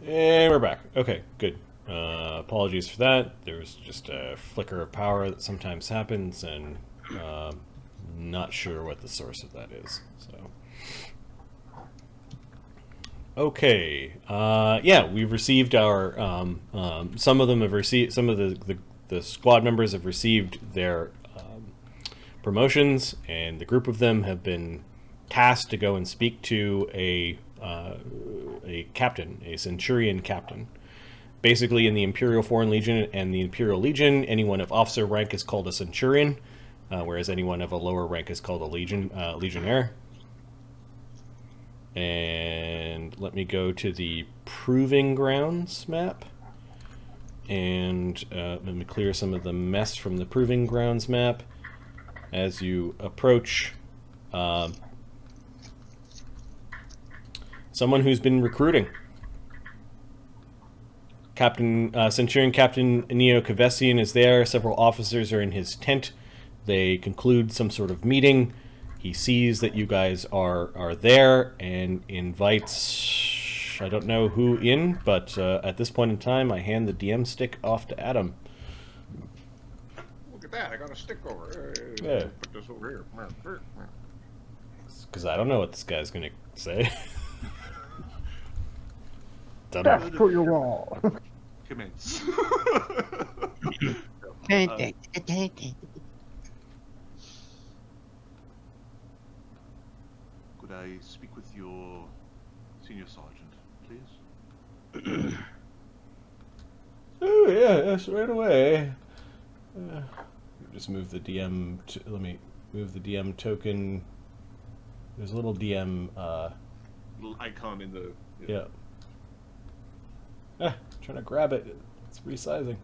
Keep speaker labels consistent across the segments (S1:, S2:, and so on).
S1: And we're back. Okay, good. Apologies for that. There's just a flicker of power that sometimes happens, and not sure what the source of that is. So, okay. Yeah, we've received our. Some of them have received. Some of the squad members have received their promotions, and the group of them have been tasked to go and speak to a captain, a centurion captain. Basically, in the Imperial Foreign Legion and the Imperial Legion, anyone of officer rank is called a centurion, whereas anyone of a lower rank is called a legionnaire. And let me go to the Proving Grounds map. And let me clear some of the mess from the Proving Grounds map. As you approach someone who's been recruiting. Centurion Captain Neo Kavessian is there. Several officers are in his tent. They conclude some sort of meeting. He sees that you guys are there and invites, I don't know who in, but at this point in time, I hand the DM stick off to Adam.
S2: Look at that, I got a stick over.
S1: Yeah.
S2: Put this over here.
S1: Because I don't know what this guy's going to say.
S3: That's for your wall.
S2: Commence. Could I speak with your senior sergeant, please?
S1: Oh, yeah, yes, right away. Just move the DM. Let me move the DM token. There's a little DM.
S2: Little icon in the.
S1: Yeah. Trying to grab it. It's resizing.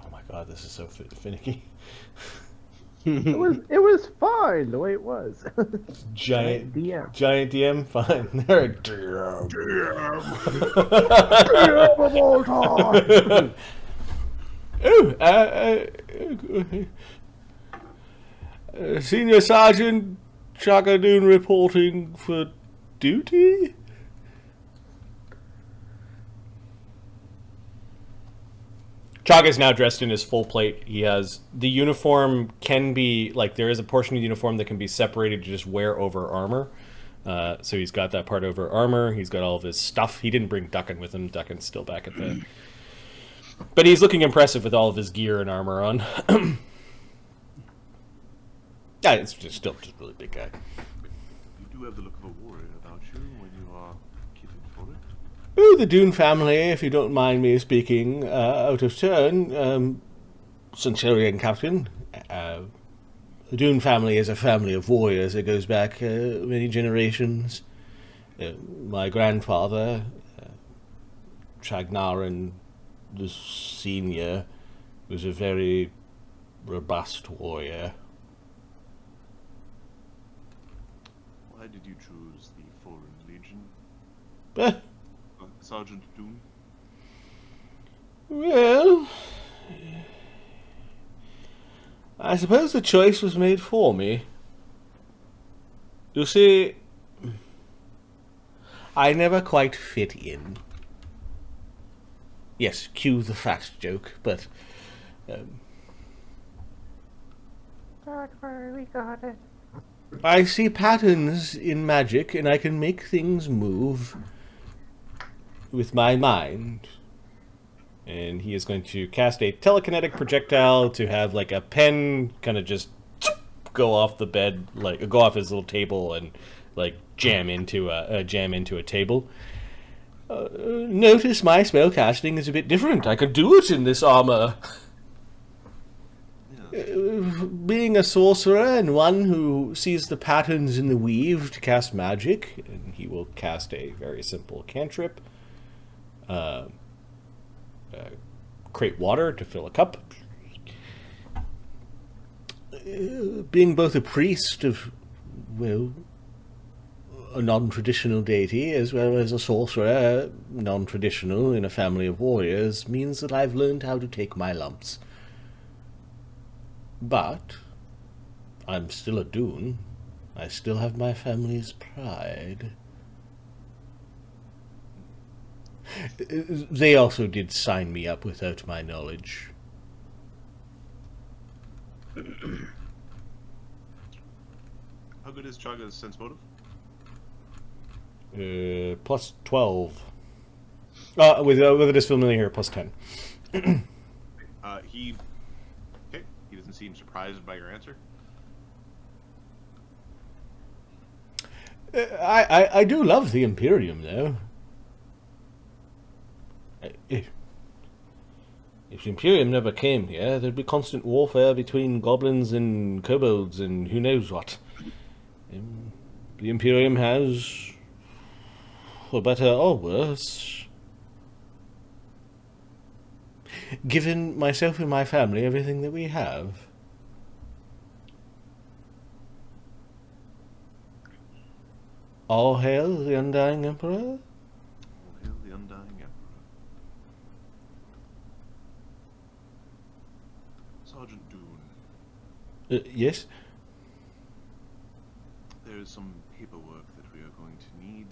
S1: Oh my god, this is so finicky.
S3: It was fine the way it was.
S1: Giant
S3: DM.
S1: Giant DM, fine. There, DM.
S3: DM of all time.
S1: Senior Sergeant Chagga reporting for duty. Chagga's now dressed in his full plate. He has the uniform can be like there is a portion of the uniform that can be separated to just wear over armor. So he's got that part over armor. He's got all of his stuff. He didn't bring Duggan with him. Duggan's still back at the. But he's looking impressive with all of his gear and armor on. Yeah, it's just a really big guy.
S2: You do have the look of a warrior about you when you are kitted for it.
S1: Oh, the Dune family, if you don't mind me speaking out of turn, Centurion Captain. The Dune family is a family of warriors that goes back many generations. My grandfather, Chagga the Senior, was a very robust warrior.
S2: Why did you choose the Foreign Legion? Sergeant Doom?
S1: Well, I suppose the choice was made for me. You see, I never quite fit in. Yes, cue the fat joke, but...
S4: Don't worry, we got it.
S1: I see patterns in magic, and I can make things move with my mind. And he is going to cast a telekinetic projectile to have like a pen kind of just go off the bed, like go off his little table and like jam into a table. Notice my spell casting is a bit different. I could do it in this armor. Being a sorcerer and one who sees the patterns in the weave to cast magic, and he will cast a very simple cantrip. Create water to fill a cup. Being both a priest of well, a non-traditional deity as well as a sorcerer, non-traditional in a family of warriors, means that I've learned how to take my lumps. But I'm still a Dune. I still have my family's pride. They also did sign me up without my knowledge.
S2: How good is Chagga's sense motive?
S1: Plus 12. With it is familiar, plus 10.
S2: He doesn't seem surprised by your answer.
S1: I do love the Imperium, though. If the Imperium never came here, there'd be constant warfare between goblins and kobolds and who knows what. The Imperium has, for better or worse, given myself and my family everything that we have. All hail the Undying Emperor?
S2: All hail the Undying Emperor. Sergeant Dune.
S1: Yes?
S2: There is some paperwork that we are going to need.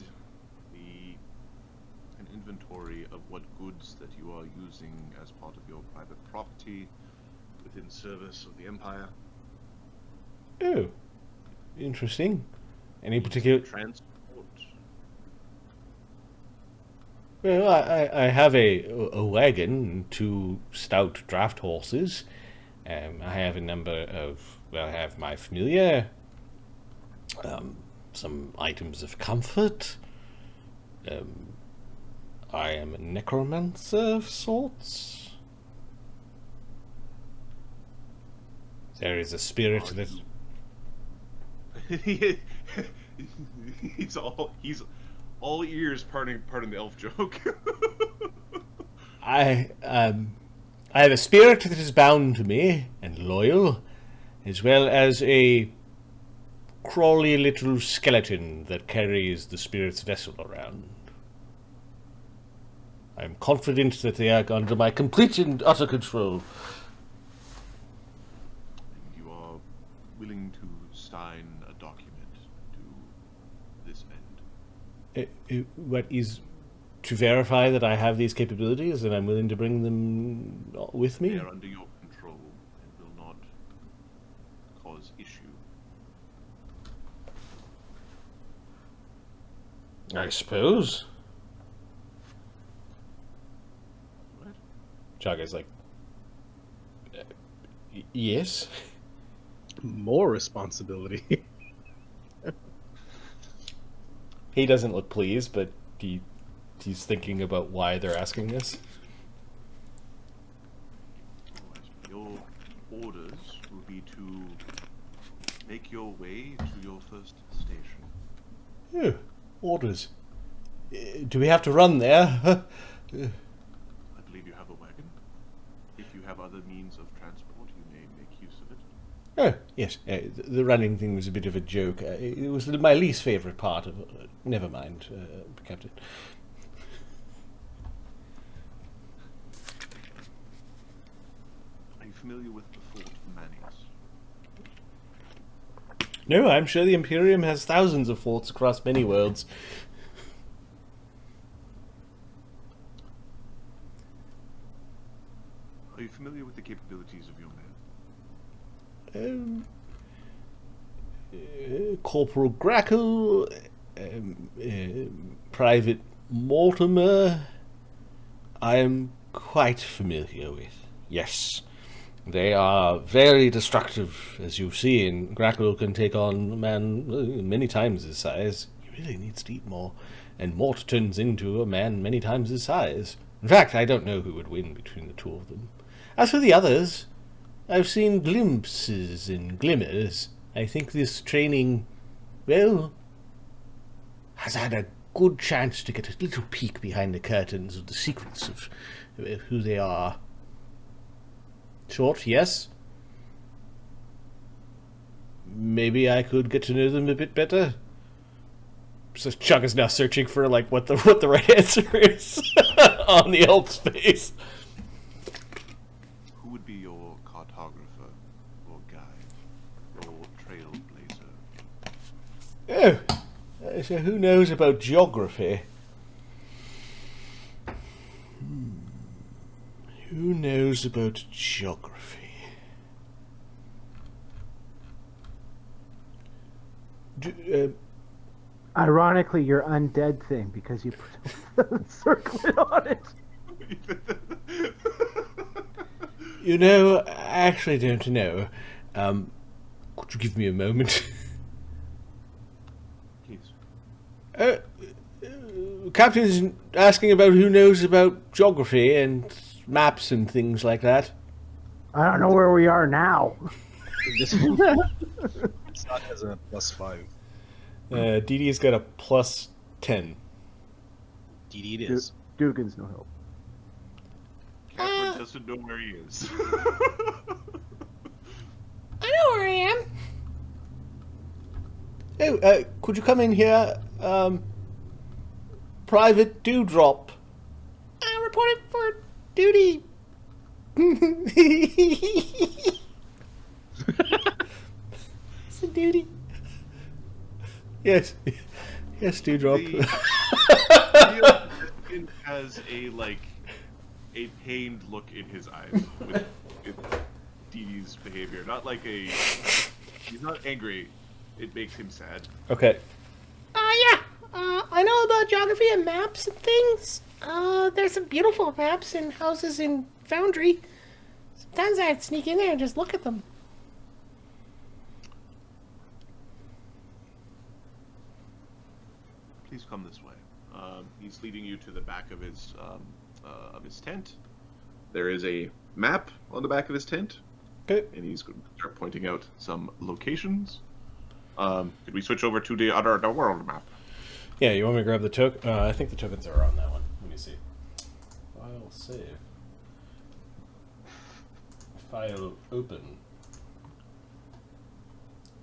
S2: An inventory of what goods that you are using as part of your private property within service of the Empire.
S1: Oh, interesting. Any particular...
S2: Transport.
S1: Well, I have a wagon, 2 stout draft horses. I have a number of... Well, I have my familiar... some items of comfort. I am a necromancer of sorts. There is a spirit that...
S2: he's all ears. Pardon the elf joke.
S1: I have a spirit that is bound to me and loyal, as well as a crawly little skeleton that carries the spirit's vessel around. I am confident that they are under my complete and utter control.
S2: You are willing to sign a document to this end.
S1: What is to verify that I have these capabilities and I'm willing to bring them with me?
S2: They are under your control and will not cause issue.
S1: I suppose.
S2: What?
S1: Chagga's like, yes.
S5: More responsibility.
S1: He doesn't look pleased, but he's thinking about why they're asking this.
S2: Your orders will be to make your way to your first station.
S1: Oh, orders. Do we have to run there?
S2: I believe you have a wagon. If you have other means of transport, you may make use of it.
S1: Oh, yes. The running thing was a bit of a joke. It was my least favourite part of... never mind, Captain.
S2: Are you familiar with the Fort Manius?
S1: No, I'm sure the Imperium has thousands of forts across many worlds.
S2: Are you familiar with the capabilities of your men?
S1: Corporal Grakkel, Private Mortimer, I am quite familiar with. Yes, they are very destructive, as you see, and Grakkel can take on a man many times his size. He really needs to eat more, and Mort turns into a man many times his size. In fact, I don't know who would win between the two of them. As for the others, I've seen glimpses and glimmers. I think this training, well, has had a good chance to get a little peek behind the curtains of the secrets of who they are. Short, yes? maybe I could get to know them a bit better. So Chagga's now searching for like what the right answer is on the elf's face.
S2: Who would be your cartographer or guide or trailblazer?
S1: Oh, so who knows about geography? Who knows about geography?
S3: Ironically, your undead thing because you put a circlet on it.
S1: You know, I actually don't know. Could you give me a moment?
S2: Please.
S1: Captain's asking about who knows about geography and maps and things like that.
S3: I don't know where we are now.
S5: This one Dassod has a +5.
S1: Dee Dee's got a +10.
S5: Dee Dee it is.
S3: Duggan's no help.
S2: Capra doesn't know where he is.
S4: I know where I am.
S1: Oh, could you come in here? Private Dewdrop.
S4: I reported for duty. It's a duty.
S1: Yes. Yes, Dewdrop.
S2: He has a pained look in his eyes with Dee Dee's behavior. Not like he's not angry. It makes him sad.
S1: Okay.
S4: Yeah. I know about geography and maps and things. There's some beautiful maps and houses in Foundry. Sometimes I'd sneak in there and just look at them.
S2: Please come this way. He's leading you to the back of his tent. There is a map on the back of his tent,
S1: Okay.
S2: and he's going to start pointing out some locations. Could we switch over to the world map?
S1: Yeah, you want me to grab the token? I think the tokens are on that one. Let me see. File save. File open.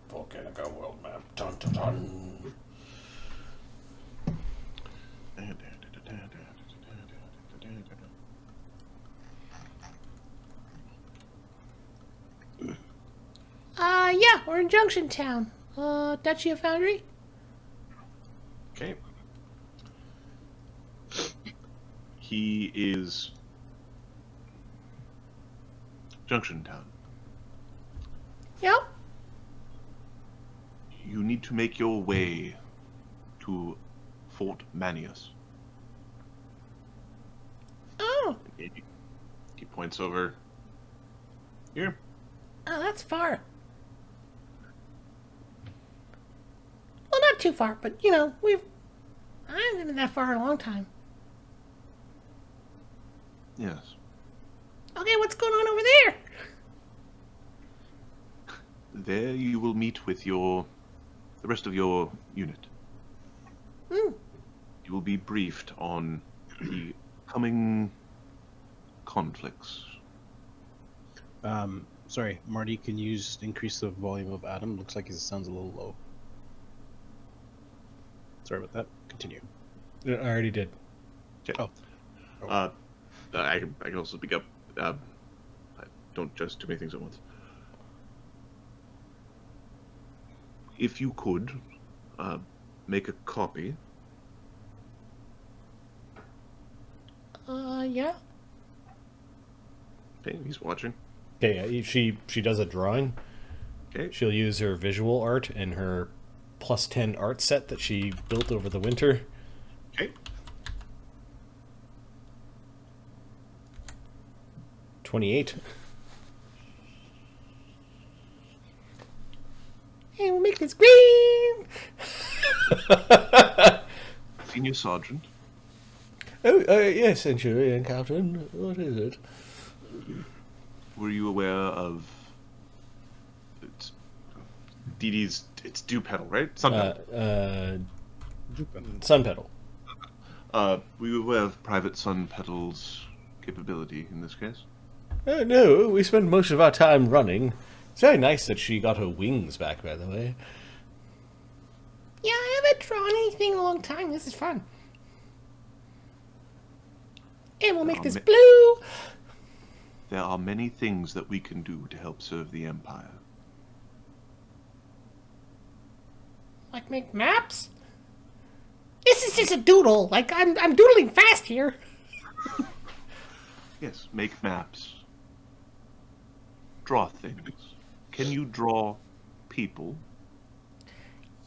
S1: Volcanic world map. Dun dun dun.
S4: Yeah, we're in Junction Town. Duchy of Foundry?
S2: Okay. He is Junction Town.
S4: Yep.
S2: You need to make your way to Fort Manius.
S4: Oh.
S2: He points over here.
S4: Oh, that's far. Well, not too far, but, you know, I haven't been that far in a long time.
S2: Yes.
S4: Okay, what's going on over there?
S2: There you will meet with the rest of your unit.
S4: Hmm.
S2: You will be briefed on the coming conflicts.
S5: Sorry, Marty, can you just increase the volume of Adam? Looks like his sounds a little low. Sorry about that. Continue.
S1: I already did.
S2: Okay.
S5: Oh.
S2: I can also speak up. I don't just too many things at once. If you could make a copy.
S4: Yeah.
S2: Okay, he's watching.
S1: Okay, she does a drawing.
S2: Okay.
S1: She'll use her visual art and her +10 art set that she built over the winter.
S2: Okay.
S1: 28.
S4: Hey, we'll make this green!
S2: Senior Sergeant.
S1: Oh, yes, Centurion Captain. What is it?
S2: Were you aware of Dee Dee's? It's Dew Pedal, right? Sun Pedal.
S1: Sun Pedal.
S2: Were you aware of Private Sun Pedal's capability in this case?
S1: No, we spend most of our time running. It's very nice that she got her wings back, by the way.
S4: Yeah, I haven't drawn anything in a long time. This is fun. And we'll make this blue.
S2: There are many things that we can do to help serve the Empire.
S4: Like make maps? This is just a doodle. Like, I'm doodling fast here.
S2: Yes, make maps. Draw things. Can you draw people?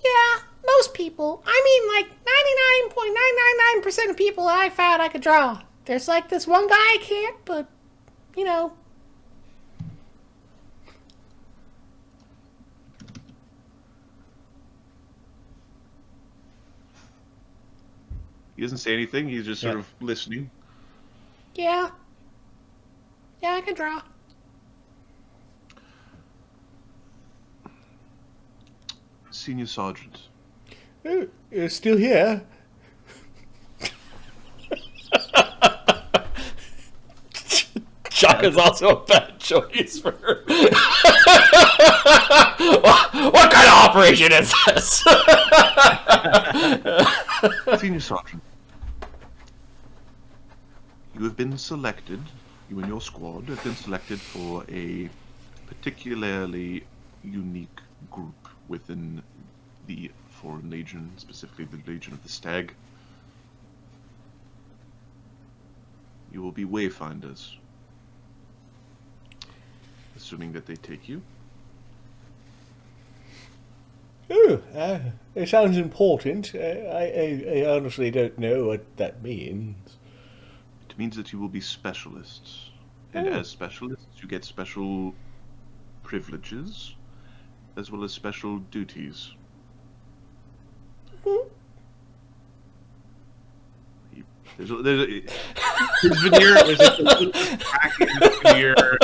S4: Yeah, most people. I mean, like 99.999% of people I found I could draw. There's like this one guy I can't, but, you know.
S2: He doesn't say anything, he's just sort of listening.
S4: Yeah. Yeah, I can draw.
S2: Senior Sergeant.
S1: Oh, you're still here? Chagga's also a bad choice for her. What kind of operation is this?
S2: Senior Sergeant. You have been selected, you and your squad have been selected for a particularly unique group within the Foreign Legion, specifically the Legion of the Stag. You will be wayfinders. Assuming that they take you.
S1: Oh, it sounds important. I honestly don't know what that means.
S2: It means that you will be specialists. And as specialists, you get special privileges, as well as special duties. There's a his veneer is just a little crack in his veneer.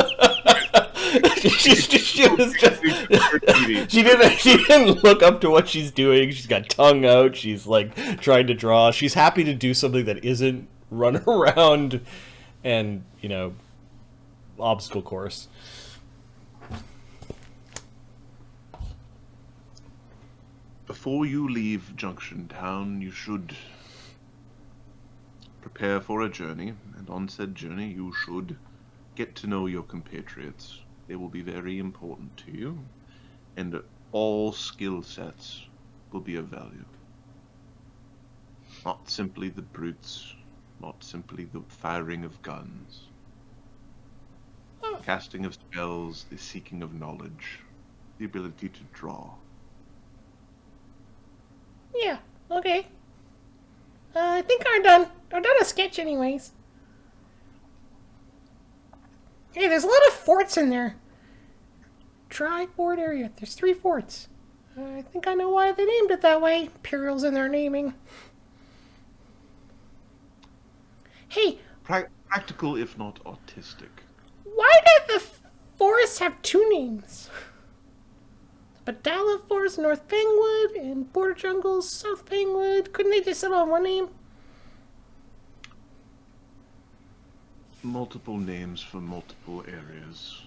S1: She didn't look up to what she's doing. She's got tongue out. She's like trying to draw. She's happy to do something that isn't run around and, you know, obstacle course.
S2: Before you leave Junction Town, you should prepare for a journey, and on said journey you should get to know your compatriots. They will be very important to you, and all skill sets will be of value. Not simply the brutes, not simply the firing of guns. Casting of spells, the seeking of knowledge, the ability to draw.
S4: Yeah, okay. I think I'm done. I've done a sketch anyways. Hey, there's a lot of forts in there. Tri-fort area. There's 3 forts. I think I know why they named it that way. Imperials in their naming. Hey,
S2: Practical, if not autistic.
S4: why did the forests have 2 names? Badala Forest, North Pangwood, and Border Jungles, South Pangwood. Couldn't they just settle on one name?
S2: Multiple names for multiple areas.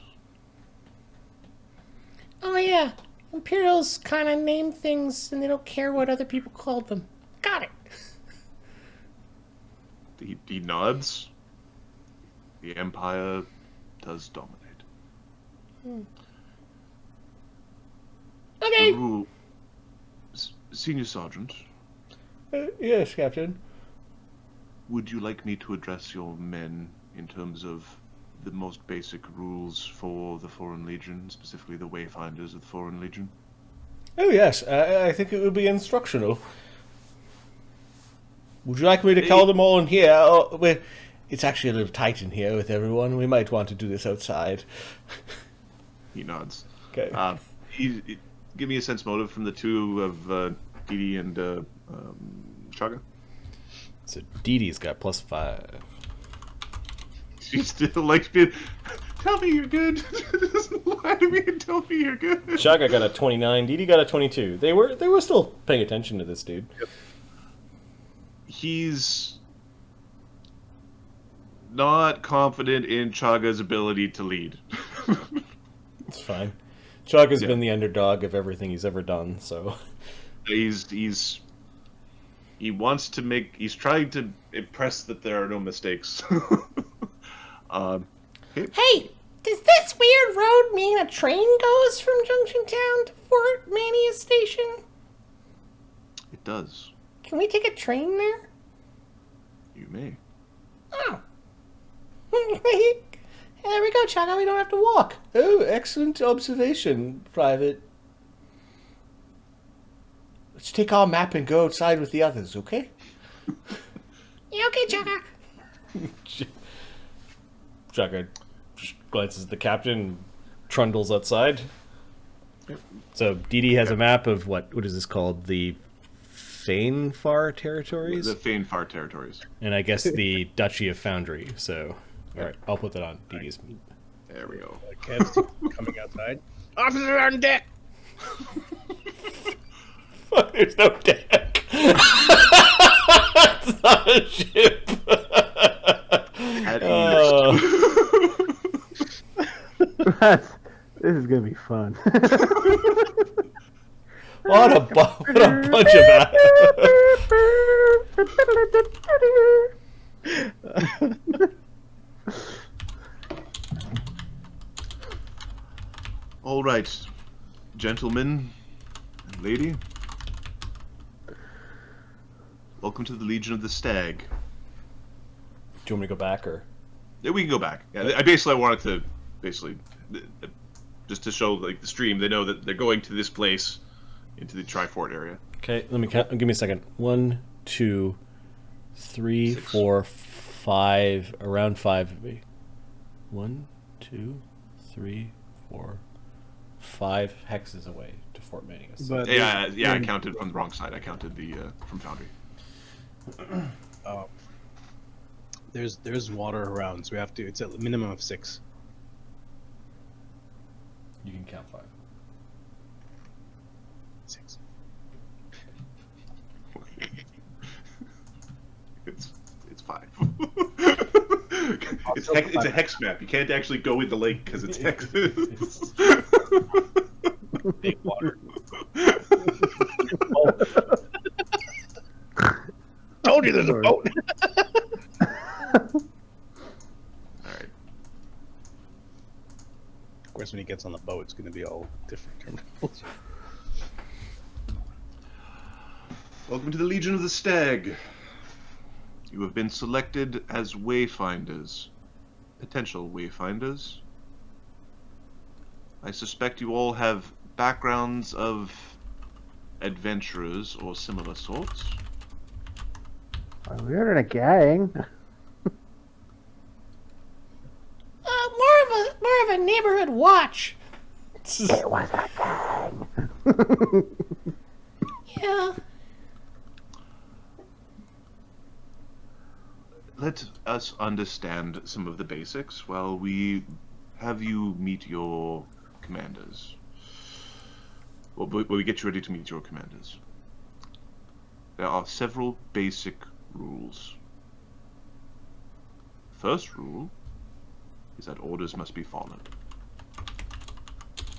S4: Oh yeah, Imperials kind of name things and they don't care what other people called them. Got it.
S2: He nods. The Empire does dominate.
S4: Okay.
S2: The rule... Senior Sergeant,
S1: Yes, Captain.
S2: would you like me to address your men in terms of the most basic rules for the Foreign Legion, specifically the Wayfinders of the Foreign Legion?
S1: Oh, yes. I think it would be instructional. Would you like me to call them all in here? It's actually a little tight in here with everyone. We might want to do this outside.
S2: He nods.
S1: Okay.
S2: Give me a sense motive from the 2 of Dee Dee and Chagga.
S1: So Dee Dee's got +5.
S2: She still likes being... Tell me you're good. Doesn't lie to me and tell me you're good.
S1: Chagga got a 29. Dee Dee got a 22. They were still paying attention to this dude.
S2: Yep. He's not confident in Chagga's ability to lead.
S1: It's fine. Chagga's been the underdog of everything he's ever done, so...
S2: He wants to make... He's trying to impress that there are no mistakes.
S4: Hey, does this weird road mean a train goes from Junction Town to Fort Manius Station?
S2: It does.
S4: Can we take a train there?
S2: You may.
S4: Oh. There we go, Chagga. We don't have to walk.
S1: Oh, excellent observation, Private. Let's take our map and go outside with the others, okay?
S4: Yeah, okay, Chagga.
S1: Chagga just glances at the captain, trundles outside. So Dee Dee has a map of what is this called? The Fainfar territories?
S2: The Fainfar territories.
S1: And I guess the Duchy of Foundry, so... Alright, I'll put that on Dee Dee's.
S2: There we go.
S5: Kev's coming outside. Officer on deck!
S1: Fuck, there's no deck! It's not a ship!
S3: This is gonna be fun.
S1: What a bunch of
S2: All right, gentlemen and lady. Welcome to the Legion of the Stag.
S1: Do you want me to go back, or?
S2: Yeah, we can go back. Yeah, I wanted to just to show like the stream. They know that they're going to this place, into the Tri-Fort area.
S1: Okay, let me count. Give me a second. 1, 2, 3,
S2: 6.
S1: 4, 5. Around 5 of me. 1, 2, 3, 4, 5 hexes away to Fort Manius.
S5: But
S2: Yeah, I counted from the wrong side. I counted the from Foundry.
S5: There's water around, so we have to. It's a minimum of 6.
S1: You can count 5.
S5: 6.
S2: It's 5. It's a hex map. You can't actually go in the lake because it's hexes.
S5: Big water. Told you there's a boat.
S2: Alright.
S5: Of course, when he gets on the boat, it's going to be all different terminals.
S2: Welcome to the Legion of the Stag. You have been selected as wayfinders. Potential wayfinders. I suspect you all have backgrounds of adventurers or similar sorts.
S3: We're in a gang.
S4: More of a neighborhood watch.
S3: It was a gang.
S4: Yeah.
S2: Let us understand some of the basics while we have you meet your commanders. Well, we get you ready to meet your commanders. There are several basic rules. First rule is that orders must be followed.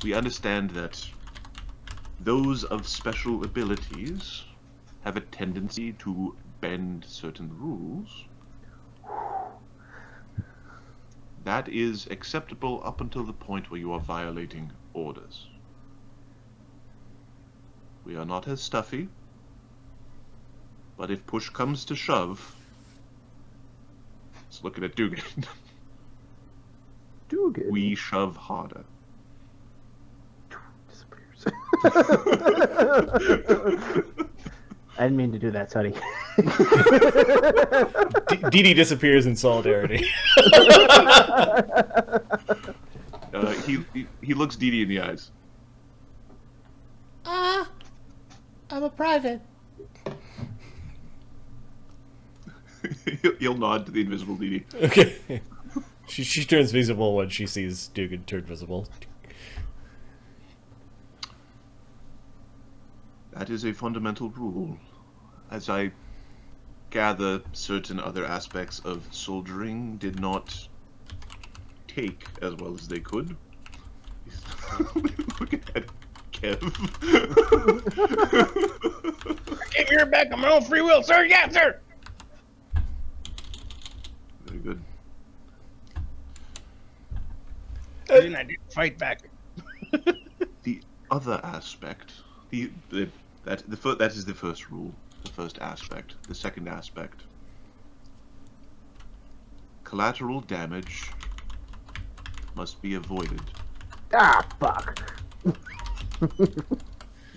S2: We understand that those of special abilities have a tendency to bend certain rules. That is acceptable up until the point where you are violating orders. We are not as stuffy, but if push comes to shove, let's look at Duggan.
S3: Duggan
S2: We shove harder.
S3: disappears. I didn't mean to do that, Sonny.
S1: Dee Dee disappears in solidarity.
S2: He looks Dee Dee in the eyes.
S4: I'm a private.
S2: He'll nod to the invisible Dee Dee.
S1: Okay. She turns visible when she sees Duggan turn visible.
S2: That is a fundamental rule. As I gather, certain other aspects of soldiering did not take as well as they could. look at Kev.
S5: I came here back on my own free will, sir. Yeah, sir.
S2: Very good.
S5: Then I did fight back.
S2: The other aspect, that is the first rule, the first aspect. The second aspect, collateral damage must be avoided.
S3: Ah, fuck.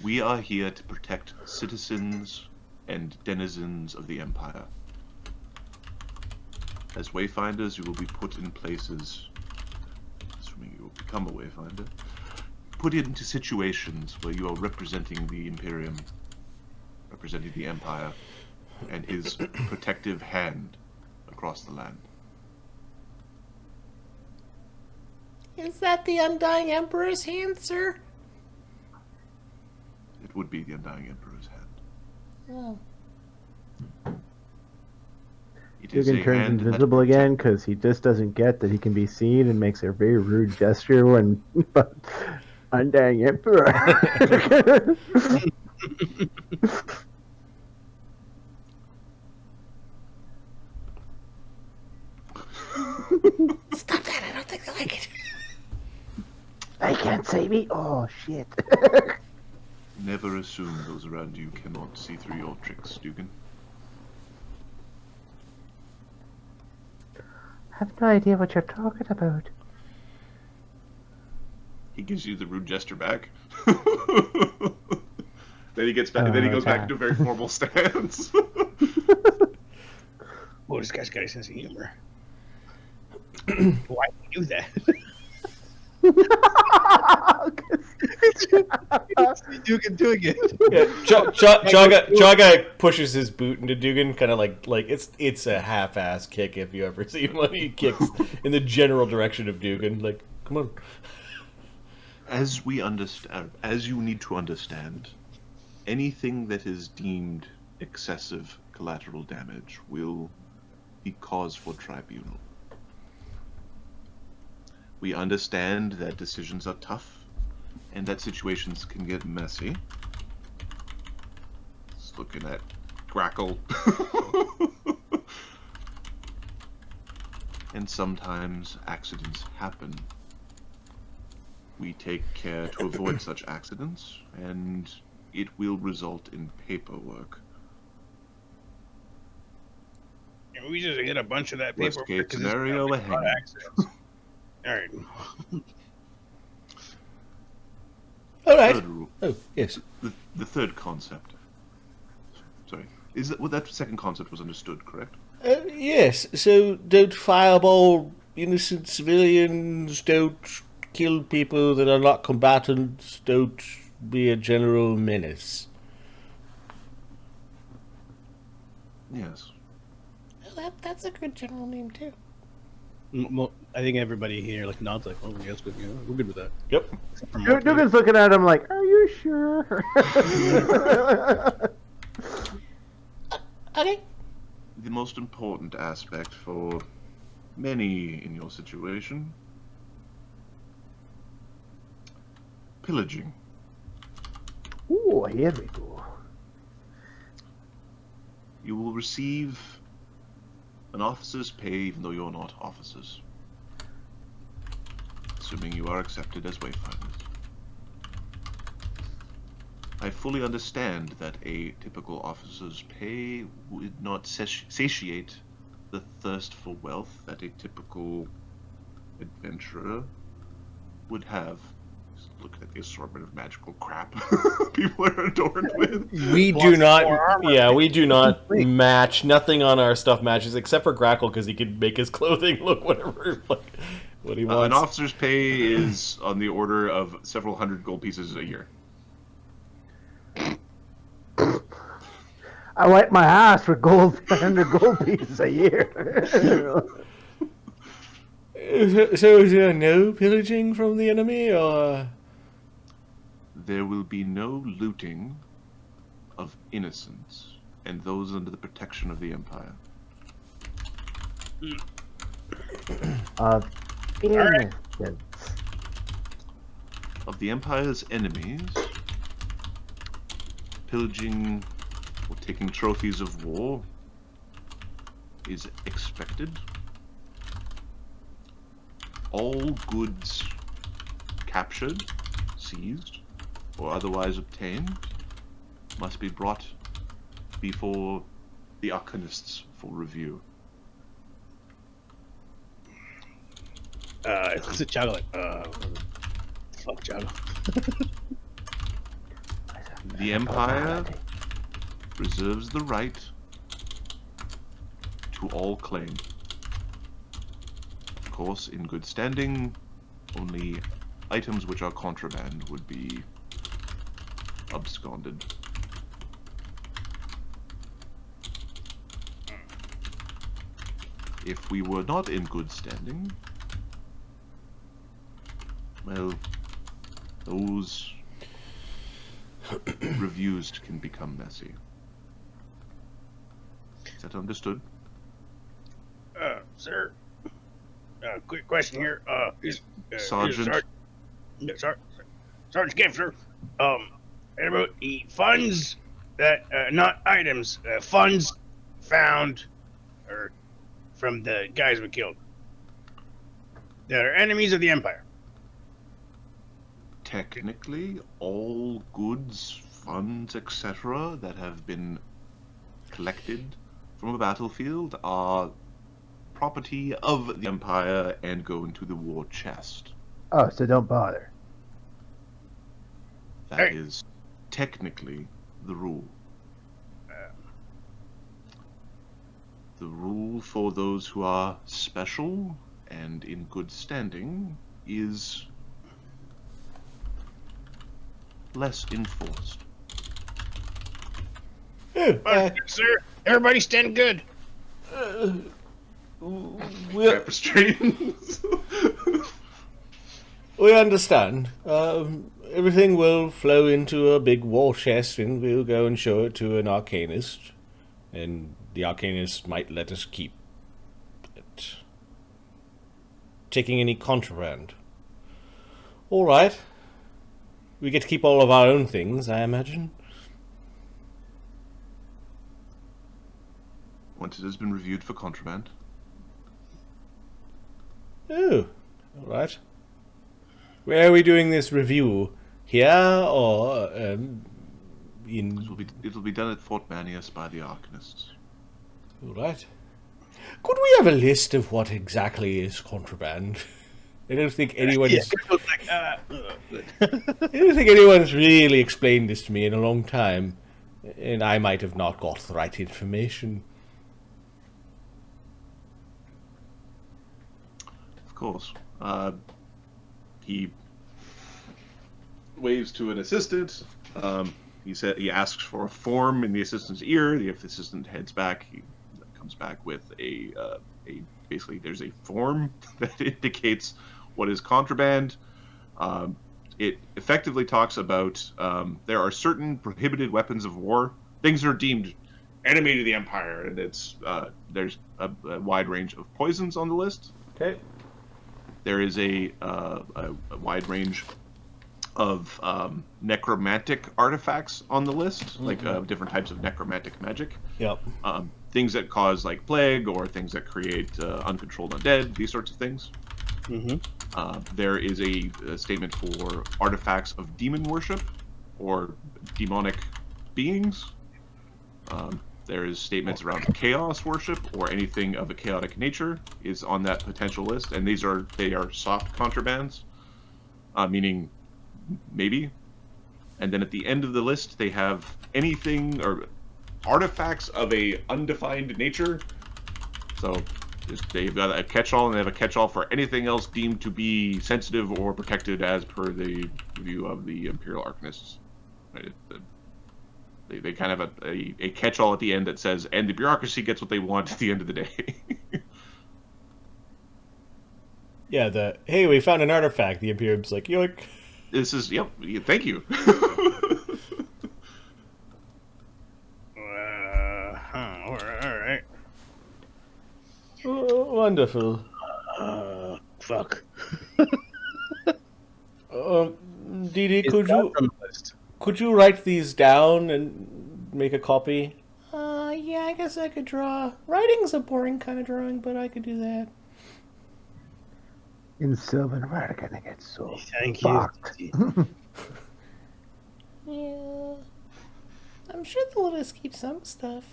S2: We are here to protect citizens and denizens of the Empire. As wayfinders, you will be put in places, assuming you will become a wayfinder, put into situations where you are representing the Imperium, representing the Empire, and his protective hand across the land.
S4: Is that the Undying Emperor's hand, sir?
S2: It would be the Undying Emperor's hand.
S4: Oh.
S2: It is
S3: Duggan
S2: a
S3: turns
S2: hand that
S3: invisible
S2: protects-
S3: again because he just doesn't get that he can be seen and makes a very rude gesture when Undying Emperor.
S4: Stop that, I don't think they like it.
S3: I can't say me. Oh shit.
S2: Never assume those around you cannot see through your tricks, Duggan.
S3: I have no idea what you're talking about.
S2: He gives you the rude gesture back. Then he gets back. Then he goes back
S3: okay.
S2: into a very formal stance.
S5: Oh, this guy's got a sense of humor. Why do you do that? Duggan doing it.
S1: Yeah, Chagga pushes his boot into Duggan, kind of like it's a half-ass kick if you ever see one. He kicks in the general direction of Duggan, like, come on.
S2: As we understand, as you need to understand, anything that is deemed excessive collateral damage will be cause for tribunal. We understand that decisions are tough and that situations can get messy. Just looking at Grakkel. And sometimes accidents happen. We take care to avoid such accidents, and it will result in paperwork.
S5: Yeah, we just get a bunch of that
S2: Worst
S5: paper.
S2: case scenario, a hanging.
S5: Alright.
S1: All right.
S2: Third rule.
S1: Oh, yes.
S2: The third concept. Sorry. Is that, well, that second concept was understood, correct?
S1: Yes. So don't fireball innocent civilians. Don't kill people that are not combatants. Don't be a general menace.
S2: Yes.
S4: Well, that's a good general name, too.
S5: I think everybody here like nods like, oh, yeah, that's good. Yeah, we're good with that.
S1: Yep.
S5: Except for Mort.
S3: Duggan's looking at him like, are you sure?
S4: Okay.
S2: The most important aspect for many in your situation: pillaging.
S3: Ooh, here we go.
S2: You will receive an officer's pay even though you're not officers, assuming you are accepted as wayfinders. I fully understand that a typical officer's pay would not satiate the thirst for wealth that a typical adventurer would have. Just look at the assortment of magical crap people are adorned with.
S1: We do not. Yeah, we do not match. Nothing on our stuff matches except for Grakkel because he can make his clothing look whatever, like, what he wants.
S2: An officer's pay is on the order of several hundred gold pieces a year.
S3: I wipe my ass for gold, 100 gold pieces a year.
S1: So is there no pillaging from the enemy, or?
S2: There will be no looting of innocents and those under the protection of the Empire.
S3: Innocence.
S2: of the Empire's enemies, pillaging or taking trophies of war is expected. All goods captured, seized, or otherwise obtained must be brought before the Arcanists for review.
S5: It looks at Chagga like, fuck Chagga.
S2: The Empire reserves the right to all claim. Of course, in good standing, only items which are contraband would be absconded. If we were not in good standing, well, those reviews can become messy. Is that understood?
S6: Sir. Quick question here.
S2: Sergeant.
S6: Sergeant Gifter. And about the funds that, not items, funds found, or from the guys we killed, that are enemies of the Empire.
S2: Technically, all goods, funds, etc. that have been collected from a battlefield are property of the Empire and go into the war chest.
S3: Oh, so don't bother.
S2: That is technically the rule. The rule for those who are special and in good standing is less enforced.
S6: Sir, everybody stand good.
S1: We understand. Everything will flow into a big war chest, and we'll go and show it to an arcanist, and the arcanist might let us keep it. Taking any contraband. All right. We get to keep all of our own things, I imagine.
S2: Once it has been reviewed for contraband.
S1: Oh, all right. Where are we doing this review? Here or in?
S2: It'll be done at Fort Manius by the Arcanists.
S1: All right. Could we have a list of what exactly is contraband? I don't think anyone's. I don't think anyone's really explained this to me in a long time, and I might have not got the right information.
S2: Of course. He waves to an assistant. He asks for a form in the assistant's ear. The assistant heads back. He comes back with basically there's a form that indicates what is contraband. It effectively talks about there are certain prohibited weapons of war, things that are deemed enemy to the Empire, and there's a wide range of poisons on the list.
S1: Okay.
S2: There is a wide range of necromantic artifacts on the list, like different types of necromantic magic.
S1: Yep.
S2: Things that cause like plague or things that create uncontrolled undead, these sorts of things. There is a statement for artifacts of demon worship or demonic beings. There is statements around chaos worship or anything of a chaotic nature is on that potential list, and they are soft contrabands, meaning maybe. And then at the end of the list, they have anything or artifacts of a undefined nature. So they've got a catch-all, and they have a catch-all for anything else deemed to be sensitive or protected as per the review of the Imperial Arcanists. Right? They kind of have a catch-all at the end that says, and the bureaucracy gets what they want at the end of the day.
S1: Yeah, hey, we found an artifact. The Imperium's like, yoink.
S2: This is, yep, thank you.
S6: Alright.
S1: Oh, wonderful.
S6: Fuck.
S1: Dee Dee,
S5: Is
S1: could
S5: that
S1: you
S5: on the list?
S1: could you write these down and make a copy?
S4: Yeah, I guess I could draw. Writing's a boring kind of drawing, but I could do that.
S3: In Sylvan, we're gonna get so
S6: Thank
S3: fucked.
S6: you.
S4: Yeah. I'm sure they'll let us keep some stuff.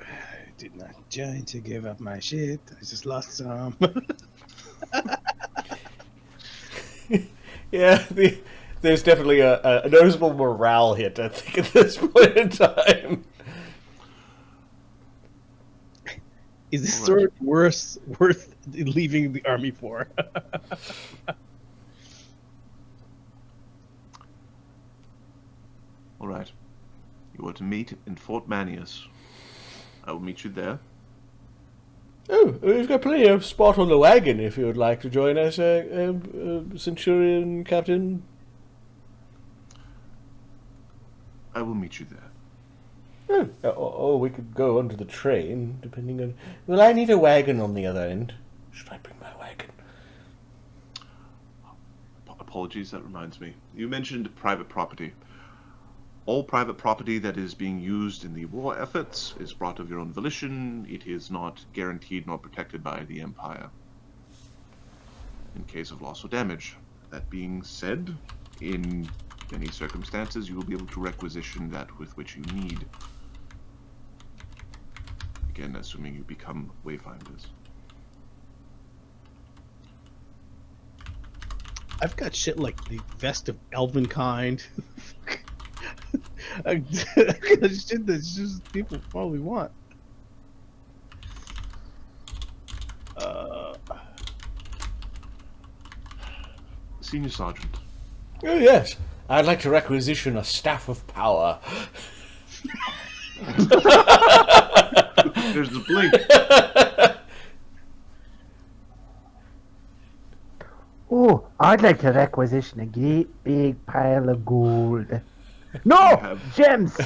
S5: I did not join to give up my shit. I just lost some.
S1: Yeah, there's definitely a noticeable morale hit, I think, at this point in time.
S5: Is this sword worth leaving the army for?
S2: All right. You are to meet in Fort Manius. I will meet you there.
S1: Oh, we've got plenty of spot on the wagon if you would like to join us, Centurion Captain.
S2: I will meet you there.
S1: Oh, we could go onto the train, depending on... Well, I need a wagon on the other end. Should I bring my wagon?
S2: Apologies, that reminds me. You mentioned private property. All private property that is being used in the war efforts is brought of your own volition. It is not guaranteed nor protected by the Empire in case of loss or damage. That being said, in many circumstances, you will be able to requisition that with which you need. Again, assuming you become wayfinders.
S5: I've got shit like the vest of elven kind. Shit that's just people probably want.
S2: Senior Sergeant.
S1: Oh, yes. I'd like to requisition a staff of power.
S2: There's the blink.
S3: Oh, I'd like to requisition a great big pile of gold. No! Gems!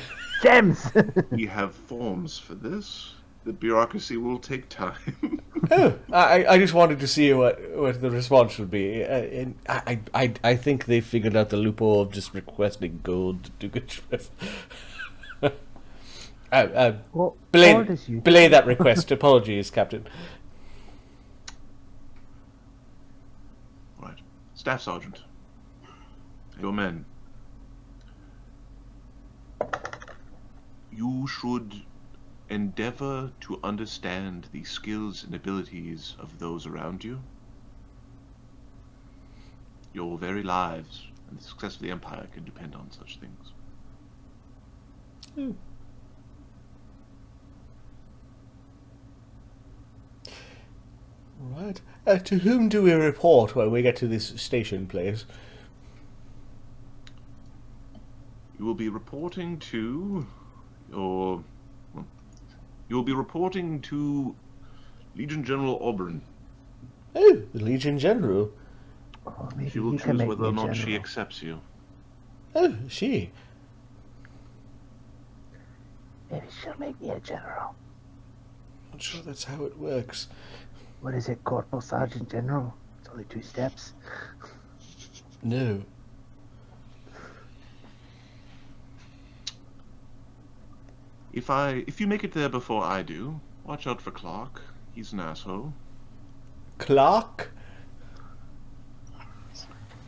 S3: Gems!
S2: We have forms for this. The bureaucracy will take time.
S1: Oh, I just wanted to see what the response would be. And I think they figured out the loophole of just requesting gold to Dugganschmirph. Belay that request. Apologies, Captain.
S2: Right. Staff Sergeant. Your men. You should endeavor to understand the skills and abilities of those around you. Your very lives and the success of the Empire can depend on such things.
S1: Right. To whom do we report when we get to this station, please?
S2: You will be reporting to your... well, you will be reporting to Legion General Auburn.
S1: Oh, the Legion General.
S3: Oh, maybe
S2: She will
S3: he can
S2: choose
S3: make
S2: whether
S3: me
S2: or
S3: a
S2: not she
S3: general.
S2: accepts you.
S1: Oh, she.
S3: Maybe she'll make me a general.
S1: Not sure that's how it works.
S3: What is it, Corporal Sergeant General? It's only 2 steps.
S1: No.
S2: If you make it there before I do, watch out for Clark. He's an asshole.
S1: Clark?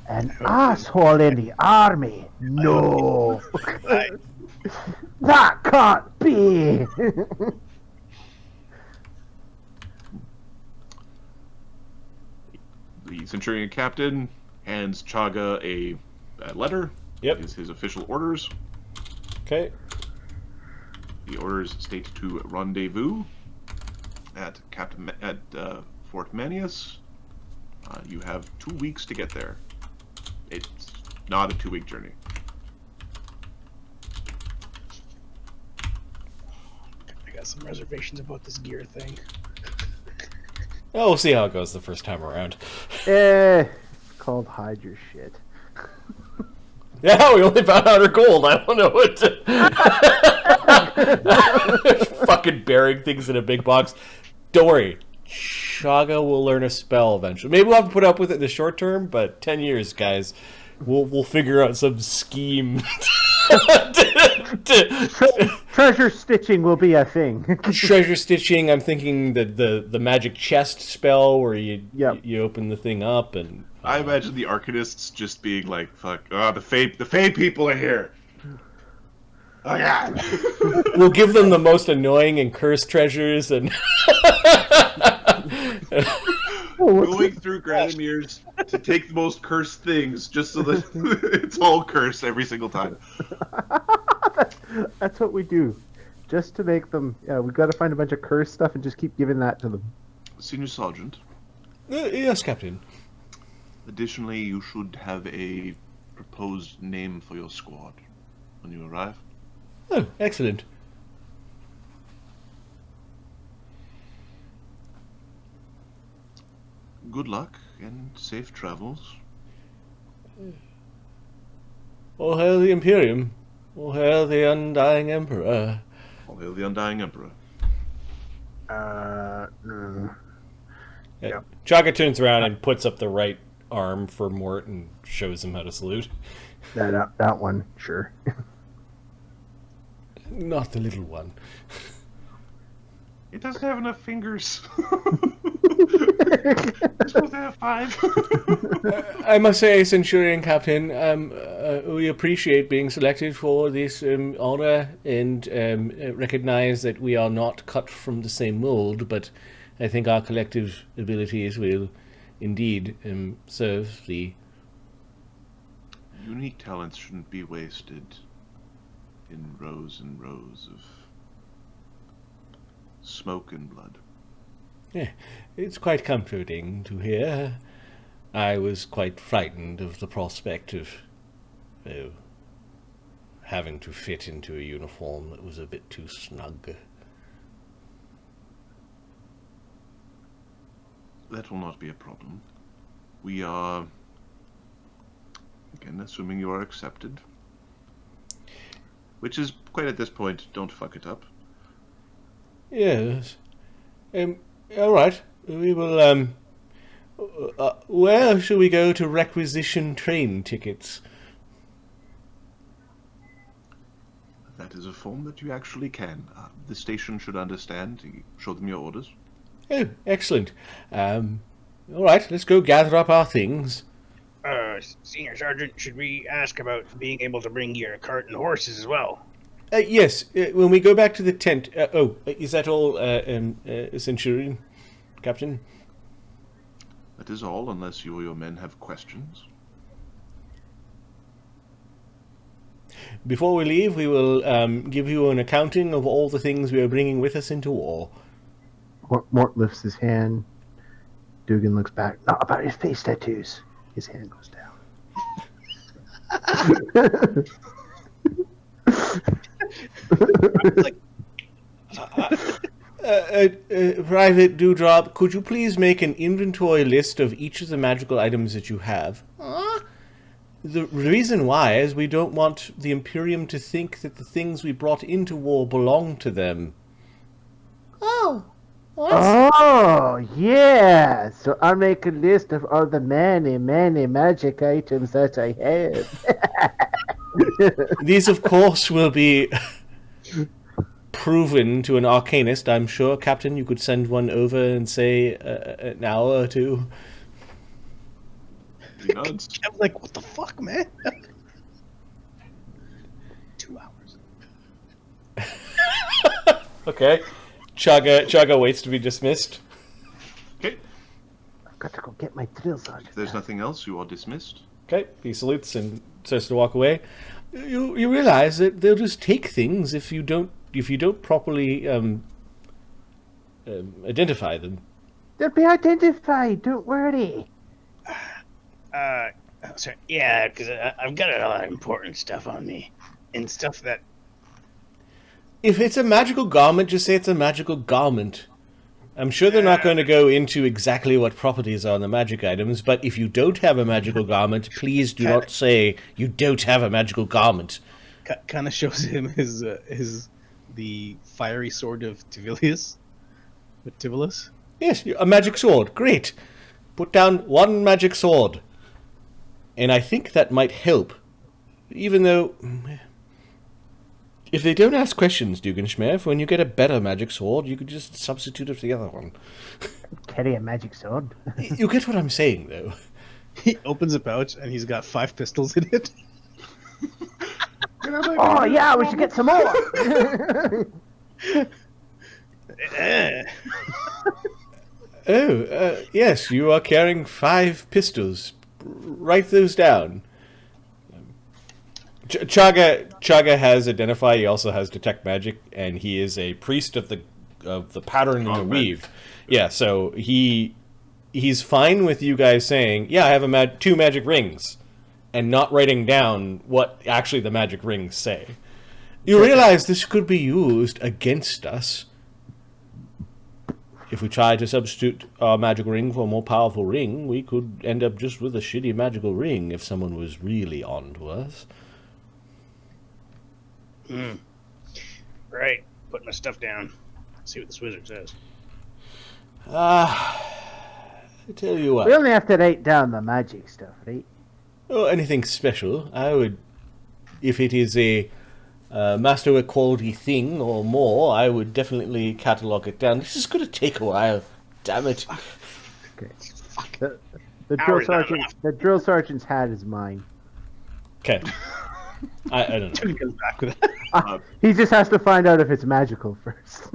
S3: An asshole in the army? No! That can't be!
S2: The Centurion Captain hands Chagga a letter.
S1: Yep.
S2: Is his official orders.
S1: Okay.
S2: The orders state to rendezvous at Fort Manius. You have 2 weeks to get there. It's not a 2-week journey.
S5: I got some reservations about this gear thing.
S1: Well, we'll see how it goes the first time around.
S3: It's called hide your shit.
S1: Yeah, we only found out her gold. I don't know what to... Fucking burying things in a big box. Don't worry. Chagga will learn a spell eventually. Maybe we'll have to put up with it in the short term, but 10 years, guys. We'll figure out some scheme.
S3: Treasure stitching will be a thing.
S1: Treasure stitching, I'm thinking the magic chest spell where you open the thing up and...
S2: I imagine the Arcanists just being like, fuck, the Fae people are here. Oh yeah.
S1: We'll give them the most annoying and cursed treasures and...
S2: Going through Granimir's to take the most cursed things just so that it's all cursed every single time.
S3: That's what we do. Just to make them... we've got to find a bunch of cursed stuff and just keep giving that to them.
S2: Senior Sergeant.
S1: Yes, Captain.
S2: Additionally, you should have a proposed name for your squad when you arrive.
S1: Oh, excellent.
S2: Good luck and safe travels.
S1: All hail the Imperium. All hail the Undying Emperor.
S2: All hail the Undying Emperor.
S3: No.
S1: Yeah. Chagga turns around and puts up the right arm for Mort and shows him how to salute.
S3: That one, sure.
S1: Not the little one.
S2: It doesn't have enough fingers. It's supposed to have 5.
S1: I must say, Centurion Captain, we appreciate being selected for this honor and recognize that we are not cut from the same mold, but I think our collective abilities will indeed serve the...
S2: Unique talents shouldn't be wasted in rows and rows of smoke and blood.
S1: Yeah, it's quite comforting to hear. I was quite frightened of the prospect of having to fit into a uniform that was a bit too snug.
S2: That will not be a problem. We are, again, assuming you are accepted. Which is, quite at this point, don't fuck it up.
S1: Yes. All right. We will, where shall we go to requisition train tickets?
S2: That is a form that you actually can. The station should understand. You show them your orders.
S1: Oh, excellent. All right, let's go gather up our things.
S6: Senior Sergeant, should we ask about being able to bring your cart and horses as well?
S1: Yes, when we go back to the tent... is that all, Centurion, Captain?
S2: That is all, unless you or your men have questions.
S1: Before we leave, we will give you an accounting of all the things we are bringing with us into war.
S3: Mort lifts his hand. Duggan looks back. Not about his face tattoos. His hand goes down.
S1: Private Dewdrop, could you please make an inventory list of each of the magical items that you have? The reason why is we don't want the Imperium to think that the things we brought into war belong to them.
S4: Oh. What?
S3: Oh, yeah. So I'll make a list of all the many magic items that I have.
S1: These, of course, will be proven to an arcanist, I'm sure. Captain, you could send one over in, say, an hour or two.
S5: I'm like, what the fuck, man? 2 hours.
S1: Okay. Chagga waits to be dismissed.
S2: Okay.
S3: I've got to go get my drill sergeant.
S2: If there's nothing else, you are dismissed.
S1: Okay, he salutes and starts to walk away. You realize that they'll just take things if you don't properly identify them.
S3: They'll be identified. Don't worry.
S6: Sorry. Yeah, because I've got a lot of important stuff on me, and stuff that...
S1: If it's a magical garment, just say it's a magical garment. I'm sure they're not going to go into exactly what properties are on the magic items, but if you don't have a magical garment, please do not say you don't have a magical garment.
S5: Kind of shows him the fiery sword of Tivilus.
S1: Yes, a magic sword. Great. Put down 1 magic sword. And I think that might help. Even though... If they don't ask questions, Dugganschmirph, when you get a better magic sword, you could just substitute it for the other one.
S3: Carry a magic sword.
S1: You get what I'm saying, though.
S5: He opens a pouch and he's got 5 pistols in it.
S3: Oh, yeah, we should get some more.
S1: Yes, you are carrying 5 pistols. Write those down. Chagga has Identify. He also has Detect Magic, and he is a priest of the pattern in the weave. Yeah, so he's fine with you guys saying, "Yeah, I have 2 magic rings," and not writing down what actually the magic rings say. You realize this could be used against us. If we tried to substitute our magic ring for a more powerful ring, we could end up just with a shitty magical ring if someone was really on to us.
S6: Right. Put my stuff down. See what this wizard says.
S1: I tell you what.
S3: We only have to write down the magic stuff, right?
S1: Oh, anything special, I would... If it is a master quality thing or more, I would definitely catalogue it down. This is going to take a while. Damn it.
S3: Okay. The drill sergeant's hat is mine.
S1: Okay. I don't know.
S5: He comes back with it.
S3: He just has to find out if it's magical first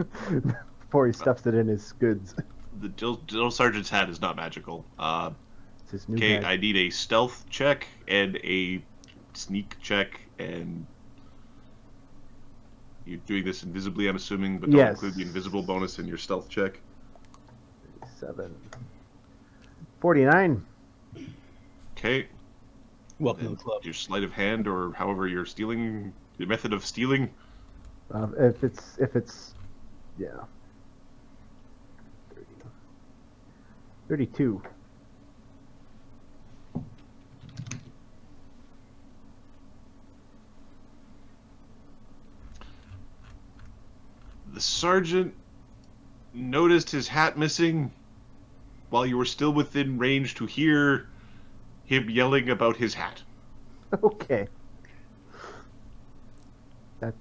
S3: before he stuffs it in his goods.
S2: The drill sergeant's hat is not magical.
S3: It's his new
S2: Okay,
S3: hat.
S2: I need a stealth check and a sneak check, and you're doing this invisibly, I'm assuming, but don't
S3: Yes.
S2: include the invisible bonus in your stealth check.
S3: 49.
S2: Okay.
S5: Welcome to the club.
S2: Your sleight of hand, or however you're stealing, your method of stealing.
S3: If it's, yeah. 32.
S2: The sergeant noticed his hat missing while you were still within range to hear him yelling about his hat.
S3: Okay. That's.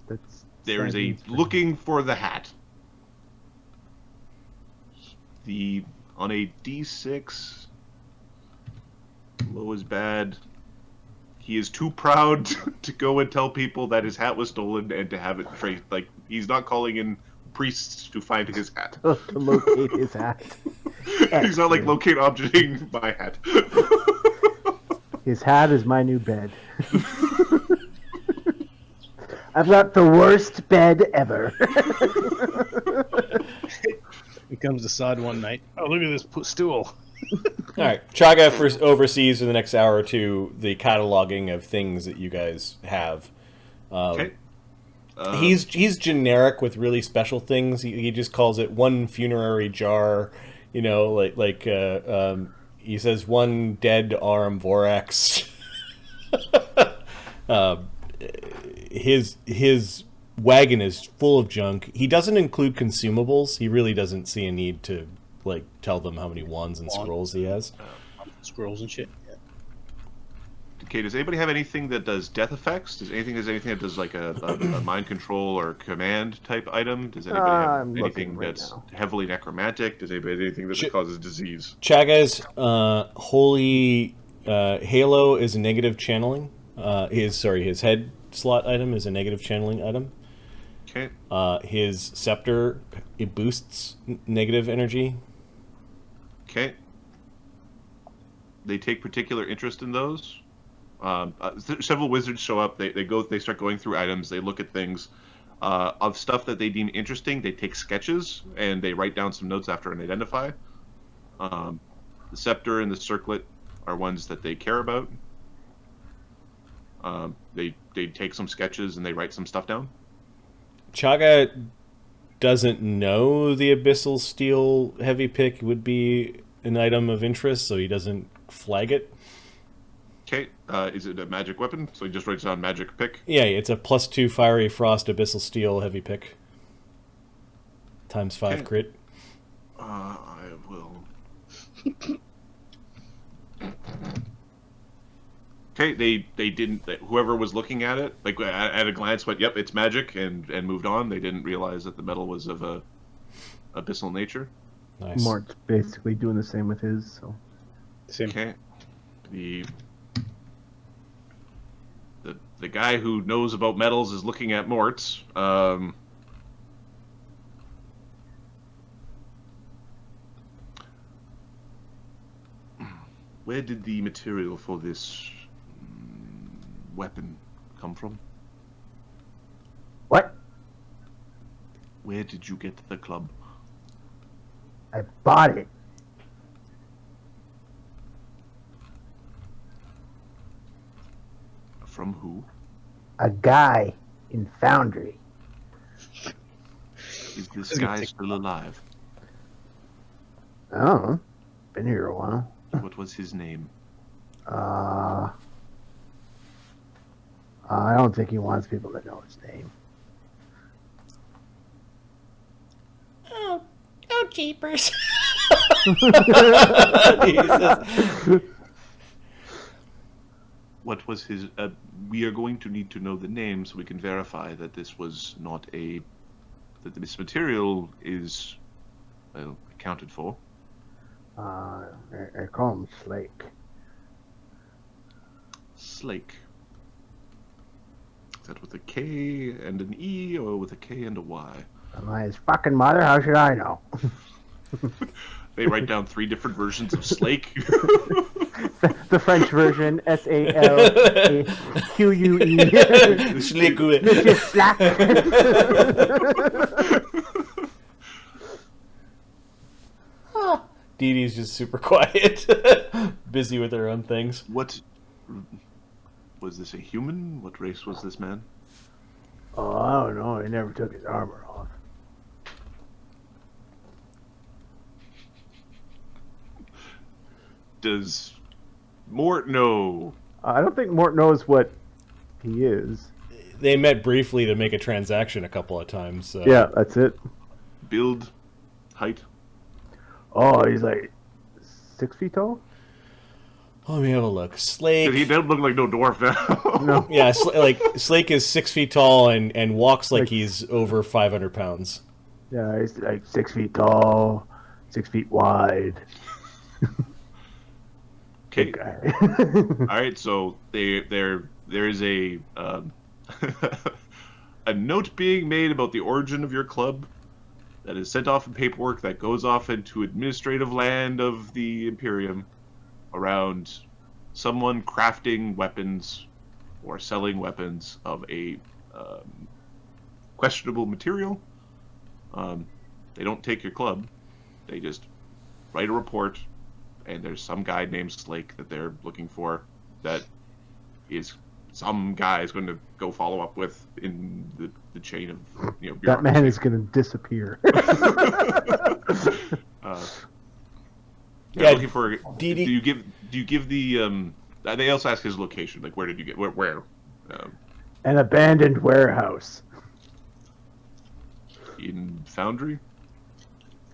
S2: There is a
S3: standing for-
S2: looking for the hat. On a D6, low is bad. He is too proud to go and tell people that his hat was stolen and to have it traced. Like, he's not calling in priests to find his hat.
S3: to locate his hat.
S2: He's not like locate objecting my hat.
S3: His hat is my new bed. I've got the worst bed ever.
S5: He comes to Dassod one night. Oh, look at this stool.
S1: All right, Chagga oversees for the next hour or two the cataloging of things that you guys have.
S2: Okay.
S1: He's generic with really special things. He just calls it 1 funerary jar. You know, he says 1 dead arm Vorax. His wagon is full of junk. He doesn't include consumables. He really doesn't see a need to tell them how many wands and scrolls he has.
S5: Scrolls and shit. Yeah.
S2: Okay, does anybody have anything that does death effects? Does anything that does like a mind control or command type item? Does anybody have
S3: I'm looking
S2: anything
S3: right
S2: that's
S3: now.
S2: heavy necromantic? Does anybody have anything that causes disease?
S1: Chagga's holy halo is a negative channeling. His head slot item is a negative channeling item.
S2: Okay.
S1: His scepter, it boosts negative energy.
S2: Okay. They take particular interest in those. Several wizards show up. They start going through items. They look at things of stuff that they deem interesting. They take sketches and they write down some notes after an identify. The scepter and the circlet are ones that they care about. They take some sketches and they write some stuff down.
S1: Chagga doesn't know the abyssal steel heavy pick would be an item of interest, so he doesn't flag it.
S2: Okay, is it a magic weapon? So he just writes down magic pick.
S1: Yeah, it's a +2 fiery frost abyssal steel heavy pick. ×5
S2: Okay.
S1: crit.
S2: I have Okay, they didn't. Whoever was looking at it, like at a glance, went, "Yep, it's magic," and moved on. They didn't realize that the metal was of a abyssal nature.
S1: Nice.
S3: Mort's basically doing the same with his. So.
S5: Same.
S2: Okay, the guy who knows about metals is looking at Mort's. Where did the material for this weapon come from?
S3: What?
S2: Where did you get the club?
S3: I bought it.
S2: From who?
S3: A guy in Foundry.
S2: Is this guy still alive?
S3: I don't know. Been here a while.
S2: What was his name?
S3: I don't think he wants people to know his name.
S4: Oh, jeepers.
S1: Jesus.
S2: What was his... we are going to need to know the name so we can verify that this was not a... that this material is accounted for.
S3: I call him Slake.
S2: Slake. Is that with a K and an E, or with a K and a Y?
S3: Am I his fucking mother? How should I know?
S2: They write down 3 different versions of Slake.
S3: The French version, Salaque. Monsieur Slack.
S1: Dee Dee's just super quiet, busy with her own things.
S2: What... was this a human? What race was this man?
S3: Oh, I don't know. He never took his armor off.
S2: Does Mort know?
S3: I don't think Mort knows what he is.
S1: They met briefly to make a transaction a couple of times. So.
S3: Yeah, that's it.
S2: Build? Height?
S3: Oh, he's like 6 feet tall?
S1: Let me have a look. Slake.
S2: He doesn't look like no dwarf now.
S3: No.
S1: Yeah, Slake is 6 feet tall and walks like he's over 500 pounds.
S3: Yeah, he's like 6 feet tall, 6 feet wide.
S2: Okay.
S3: Guy.
S2: All right. So there is a a note being made about the origin of your club that is sent off in paperwork that goes off into administrative land of the Imperium around someone crafting weapons or selling weapons of a questionable material. They don't take your club. They just write a report, and there's some guy named Slake that they're looking for that is some guy is going to go follow up with in the chain of
S3: that man is going to disappear.
S2: Yeah, looking for.
S1: Dee Dee.
S2: Do you give the they also ask his location, like where did you get where?
S3: An abandoned warehouse.
S2: In Foundry,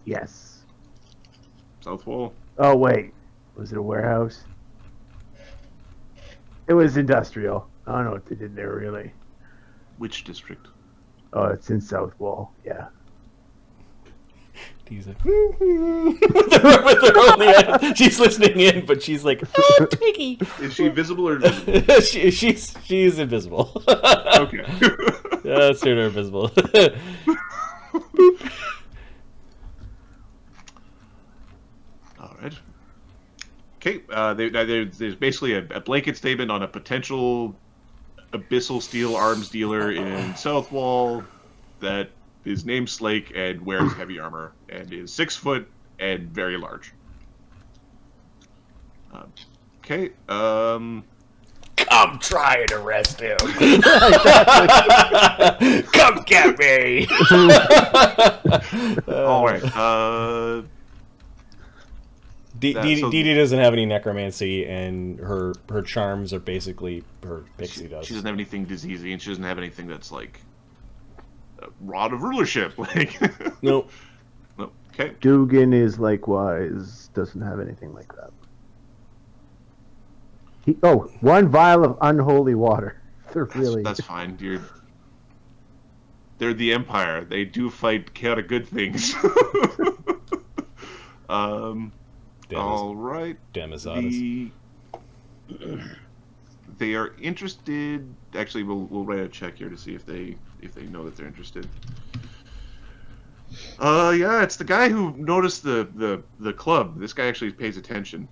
S3: Yes.
S2: South Wall.
S3: Oh wait, was it a warehouse? It was industrial. I don't know what they did there really.
S2: Which district?
S3: Oh, it's in South Wall. Yeah.
S1: He's like, with her only, she's listening in, but she's like, oh, Twiggy.
S2: Is she visible or invisible?
S1: she's invisible.
S2: Okay.
S1: Let's turn her invisible.
S2: All right. Okay. There's basically a blanket statement on a potential abyssal steel arms dealer in South Wall that is named Slake and wears heavy armor and is 6 foot and very large. Okay.
S1: Come try and arrest him. Come get me.
S2: All right.
S1: Dee Dee doesn't have any necromancy, and her charms are basically her pixie dust.
S2: She doesn't have anything diseasey, and she doesn't have anything that's like a rod of rulership. Like
S1: Nope.
S2: Nope. Okay.
S3: Duggan is likewise doesn't have anything like that. One vial of unholy water.
S2: That's fine. They're the Empire. They do fight chaotic good things. All right.
S1: Dassod.
S2: They are interested. Actually, we'll write a check here to see if they know that they're interested. Yeah, it's the guy who noticed the club. This guy actually pays attention.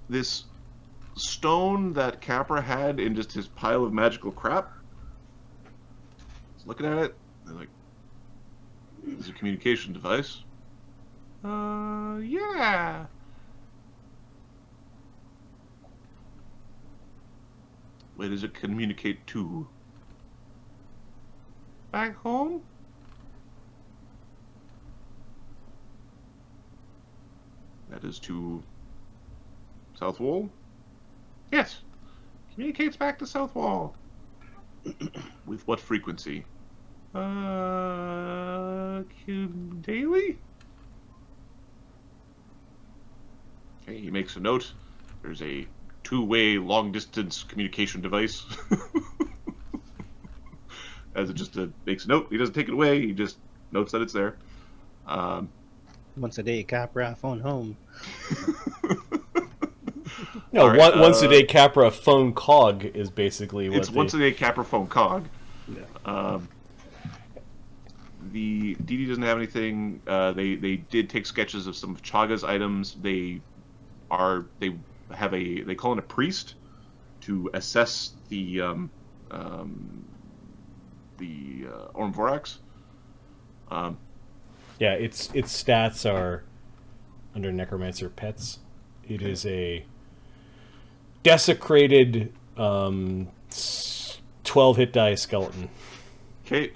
S2: This stone that Capra had in just his pile of magical crap. He's looking at it. They're like, "This is a communication device." Yeah. Where does it communicate to? Back home? That is to South Wall? Yes. Communicates back to South Wall. With what frequency? Daily? Okay, he makes a note. There's a two-way long-distance communication device. As it just makes a note. He doesn't take it away. He just notes that it's there.
S5: Once a day, Capra, phone home.
S1: No,
S2: right,
S1: once a day Capra phone cog is basically what
S2: it's once a day Capra phone cog. Yeah. The Dee Dee doesn't have anything. They did take sketches of some of Chagga's items. They call in a priest to assess the Ormvorax.
S1: Yeah, its stats are under Necromancer Pets. It is a desecrated 12 hit die skeleton.
S2: Okay.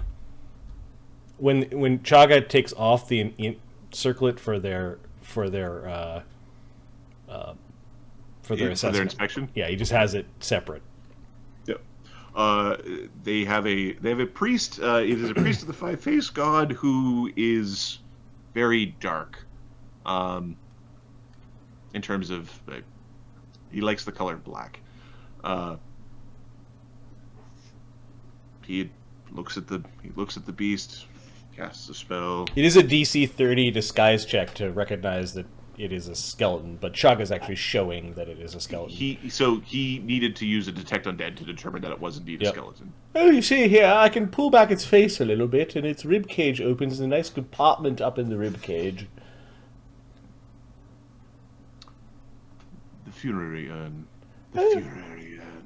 S1: When Chagga takes off the circlet for their assessment,
S2: for their inspection.
S1: Yeah, he just has it separate.
S2: Yep. They have a priest. It is a priest of the five-faced god who is very dark. In terms of, he likes the color black. He looks at the beast, casts a spell.
S1: It is a DC 30 disguise check to recognize that it is a skeleton, but Chagga is actually showing that it is a skeleton.
S2: He needed to use a detect undead to determine that it was indeed a skeleton.
S1: Oh, you see here, I can pull back its face a little bit, and its rib cage opens a nice compartment up in the rib cage.
S2: The funerary urn. Funerary urn.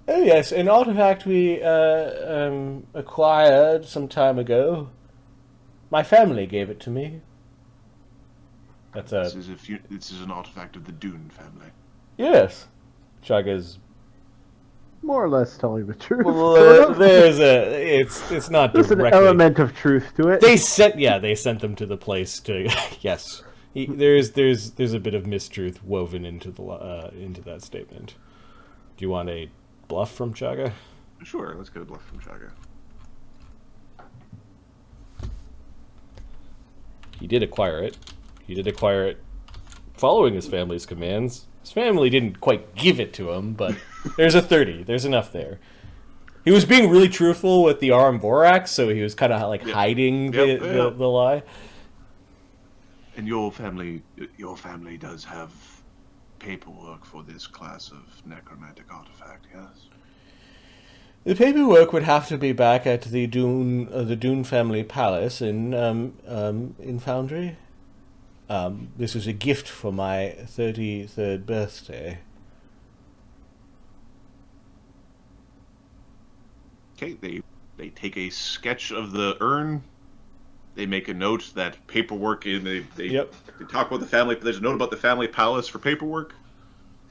S1: Oh yes, an artifact we acquired some time ago. My family gave it to me.
S2: This is an artifact of the Dune family.
S1: Yes. Chagga's
S3: more or less telling the truth.
S1: Well, it's not
S3: There's
S1: directly.
S3: an element of truth to it.
S1: They sent them to the place to yes. There's a bit of mistruth woven into that statement. Do you want a bluff from Chagga?
S2: Sure, let's get a bluff from Chagga.
S1: He did acquire it. He did acquire it following his family's commands. His family didn't quite give it to him, but there's a 30. There's enough there. He was being really truthful with the Ormvorax, so he was kind of hiding the lie.
S2: And your family does have paperwork for this class of necromantic artifact, yes?
S1: The paperwork would have to be back at the Dune family palace in Foundry. This was a gift for my 33rd birthday.
S2: Okay, they take a sketch of the urn. They make a note that paperwork they talk about the family. There's a note about the family palace for paperwork.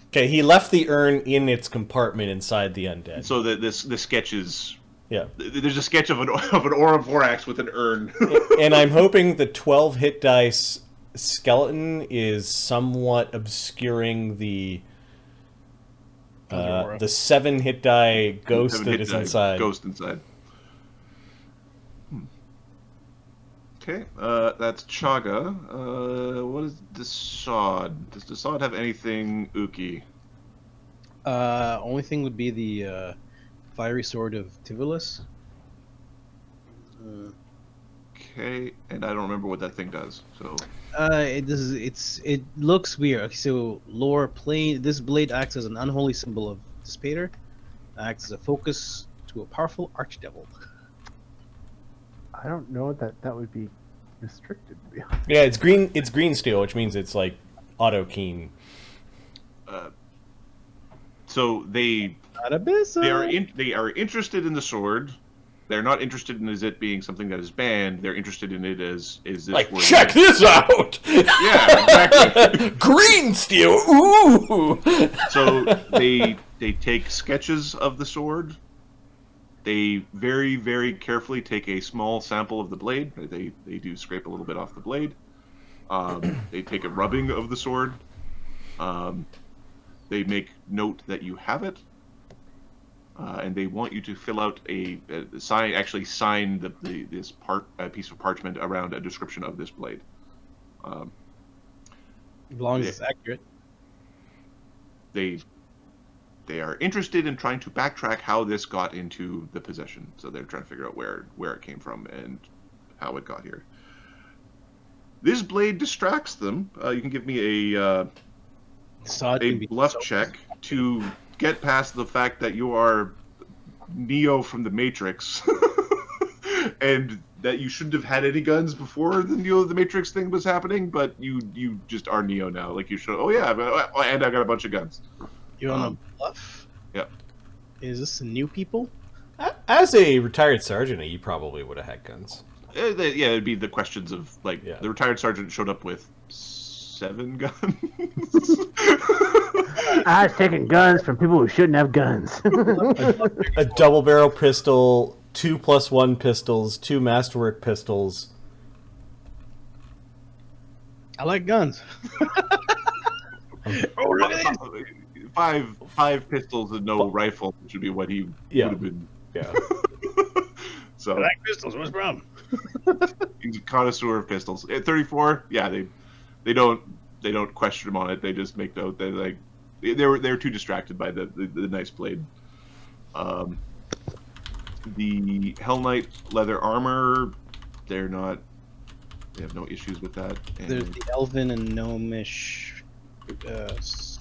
S1: Okay, he left the urn in its compartment inside the undead.
S2: So this sketch is There's a sketch of an Ormvorax with an urn.
S1: And I'm hoping the 12 hit dice skeleton is somewhat obscuring the 7 hit die ghost that is inside.
S2: Ghost inside. Okay, that's Chagga. What is Dassod? Does Dassod have anything ooky?
S5: Only thing would be the fiery sword of Tivolus.
S2: Okay, and I don't remember what that thing does. So
S5: It looks weird. Okay, so lore plane. This blade acts as an unholy symbol of Despater. Acts as a focus to a powerful archdevil.
S3: I don't know that would be restricted, to be honest.
S1: Yeah, it's green. It's green steel, which means it's like auto keen.
S2: so they are interested in the sword. They're not interested in it being something that is banned. They're interested in it as is this
S1: Like,
S2: word?
S1: check this out!
S2: Yeah, exactly.
S1: Green steel. Ooh.
S2: So they take sketches of the sword. They very, very carefully take a small sample of the blade. They do scrape a little bit off the blade. They take a rubbing of the sword. They make note that you have it, and they want you to fill out a sign. Actually, sign this piece of parchment around a description of this blade.
S5: As long as it's accurate.
S2: They are interested in trying to backtrack how this got into the possession. So they're trying to figure out where it came from and how it got here. This blade distracts them. You can give me a bluff check to get past the fact that you are Neo from the Matrix, and that you shouldn't have had any guns before the Neo of the Matrix thing was happening, but you just are Neo now. Like you should. Oh yeah, and I got a bunch of guns.
S5: You want a bluff?
S2: Yep.
S5: Is this new people?
S1: As a retired sergeant, you probably would have had guns.
S2: Yeah, it'd be the questions of like the retired sergeant showed up with 7 guns.
S3: I was taking guns from people who shouldn't have guns.
S1: A double barrel pistol, 2+1 pistols, 2 masterwork pistols.
S5: I like guns.
S2: Oh, look at this. Five pistols and no rifle, which would be what he would have been.
S1: Yeah.
S2: So
S6: I like pistols. What's the problem?
S2: he's a connoisseur of pistols. At 34, yeah, they don't question him on it. They just make note. They're too distracted by the nice blade. The Hell Knight leather armor, they have no issues with that. And
S5: There's the elven and gnomish. What's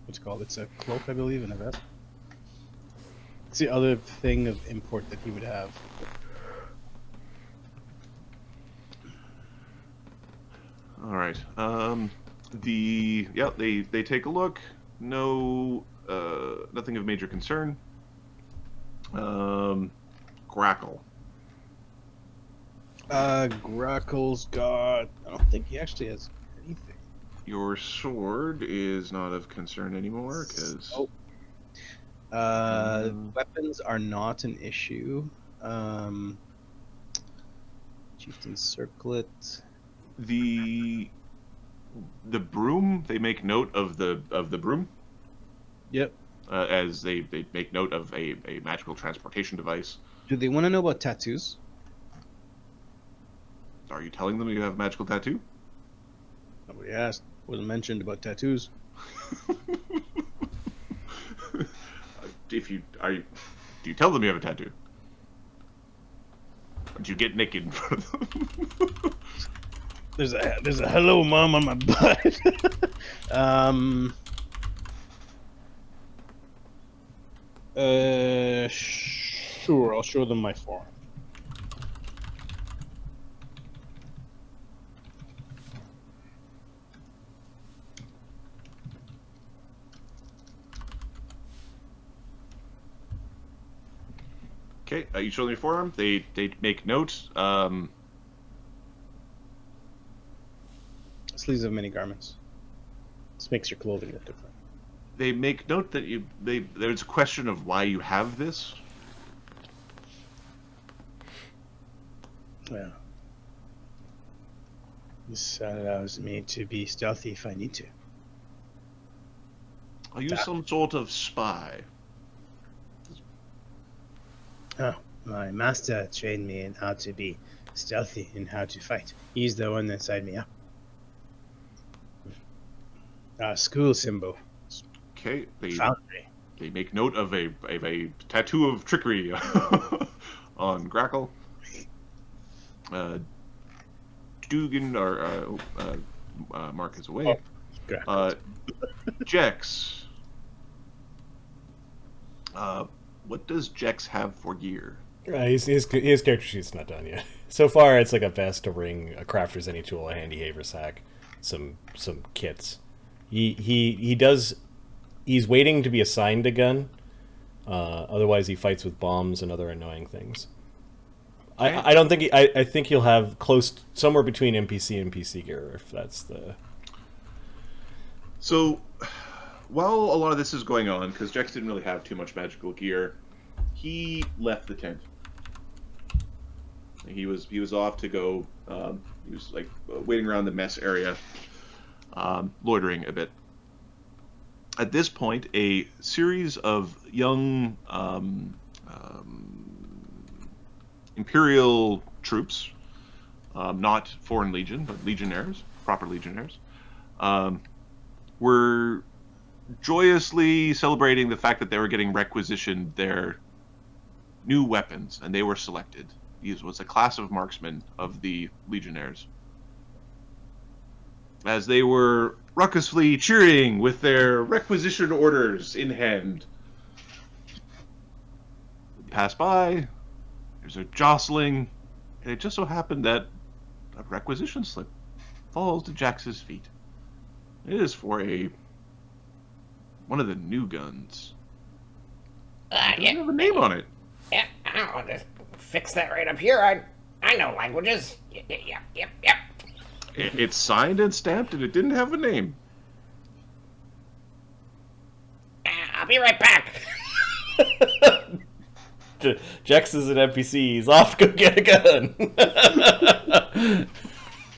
S5: it called? It's a cloak, I believe, and a vest. It's the other thing of import that he would have.
S2: all right. They take a look. No, nothing of major concern. Grakkel.
S5: Grakkel's got. I don't think he actually has anything.
S2: Your sword is not of concern anymore because
S5: Weapons are not an issue. Chieftain Circlet.
S2: the broom. They make note of the broom.
S5: Yep.
S2: As they make note of a magical transportation device.
S5: Do they want to know about tattoos?
S2: Are you telling them you have a magical tattoo?
S5: Nobody asked. Wasn't mentioned about tattoos.
S2: Do you tell them you have a tattoo? Or do you get naked in front of them?
S6: There's a hello mom on my butt.
S5: Sure. I'll show them my forearm.
S2: Okay, you show them your forearm. They make note.
S5: Sleeves of many garments. This makes your clothing look different.
S2: They make note that there's a question of why you have this.
S5: Well, this allows me to be stealthy if I need to.
S2: Are you some sort of spy?
S5: Oh, My master trained me in how to be stealthy and how to fight. He's the one that signed me up. School symbol.
S2: Okay,
S5: Foundry.
S2: they make note of a tattoo of trickery on Grakkel. Duggan or Mark is away. Jex. What does Jex have for gear?
S1: His character sheet's not done yet. So far, it's like a vest, a ring, a crafter's any tool, a handy haversack, some kits. He's waiting to be assigned a gun. Otherwise, he fights with bombs and other annoying things.
S2: Okay.
S1: I don't think I think he'll have somewhere between NPC and PC gear, if that's the.
S2: So, while a lot of this is going on, because Jex didn't really have too much magical gear, he left the tent. He was off to go. He was like waiting around the mess area, loitering a bit. At this point, a series of young Imperial troops, not Foreign Legion, but legionnaires, proper legionnaires, were joyously celebrating the fact that they were getting requisitioned their new weapons, and they were selected. These was a class of marksmen of the legionnaires. As they were raucously cheering with their requisition orders in hand. Pass by, there's a jostling, and it just so happened that a requisition slip falls to Jax's feet. It is for one of the new guns. It doesn't have a name on it.
S4: Yeah, I'll just fix that right up here. I know languages. Yep.
S2: It's signed and stamped, and it didn't have a name.
S4: I'll be right back.
S1: Jex is an NPC. He's off to go get a gun.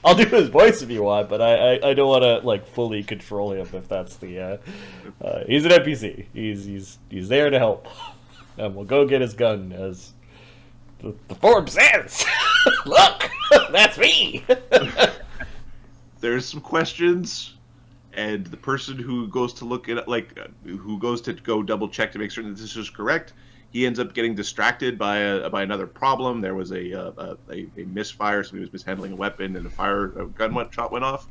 S1: I'll do his voice if you want, but I don't want to like fully control him if that's the. He's an NPC. He's there to help, and we'll go get his gun as the form says. Look, that's me.
S2: There's some questions, and the person who goes to look at who goes to go double check to make certain that this is correct, he ends up getting distracted by another problem. There was a misfire, somebody was mishandling a weapon, and a gun shot went off,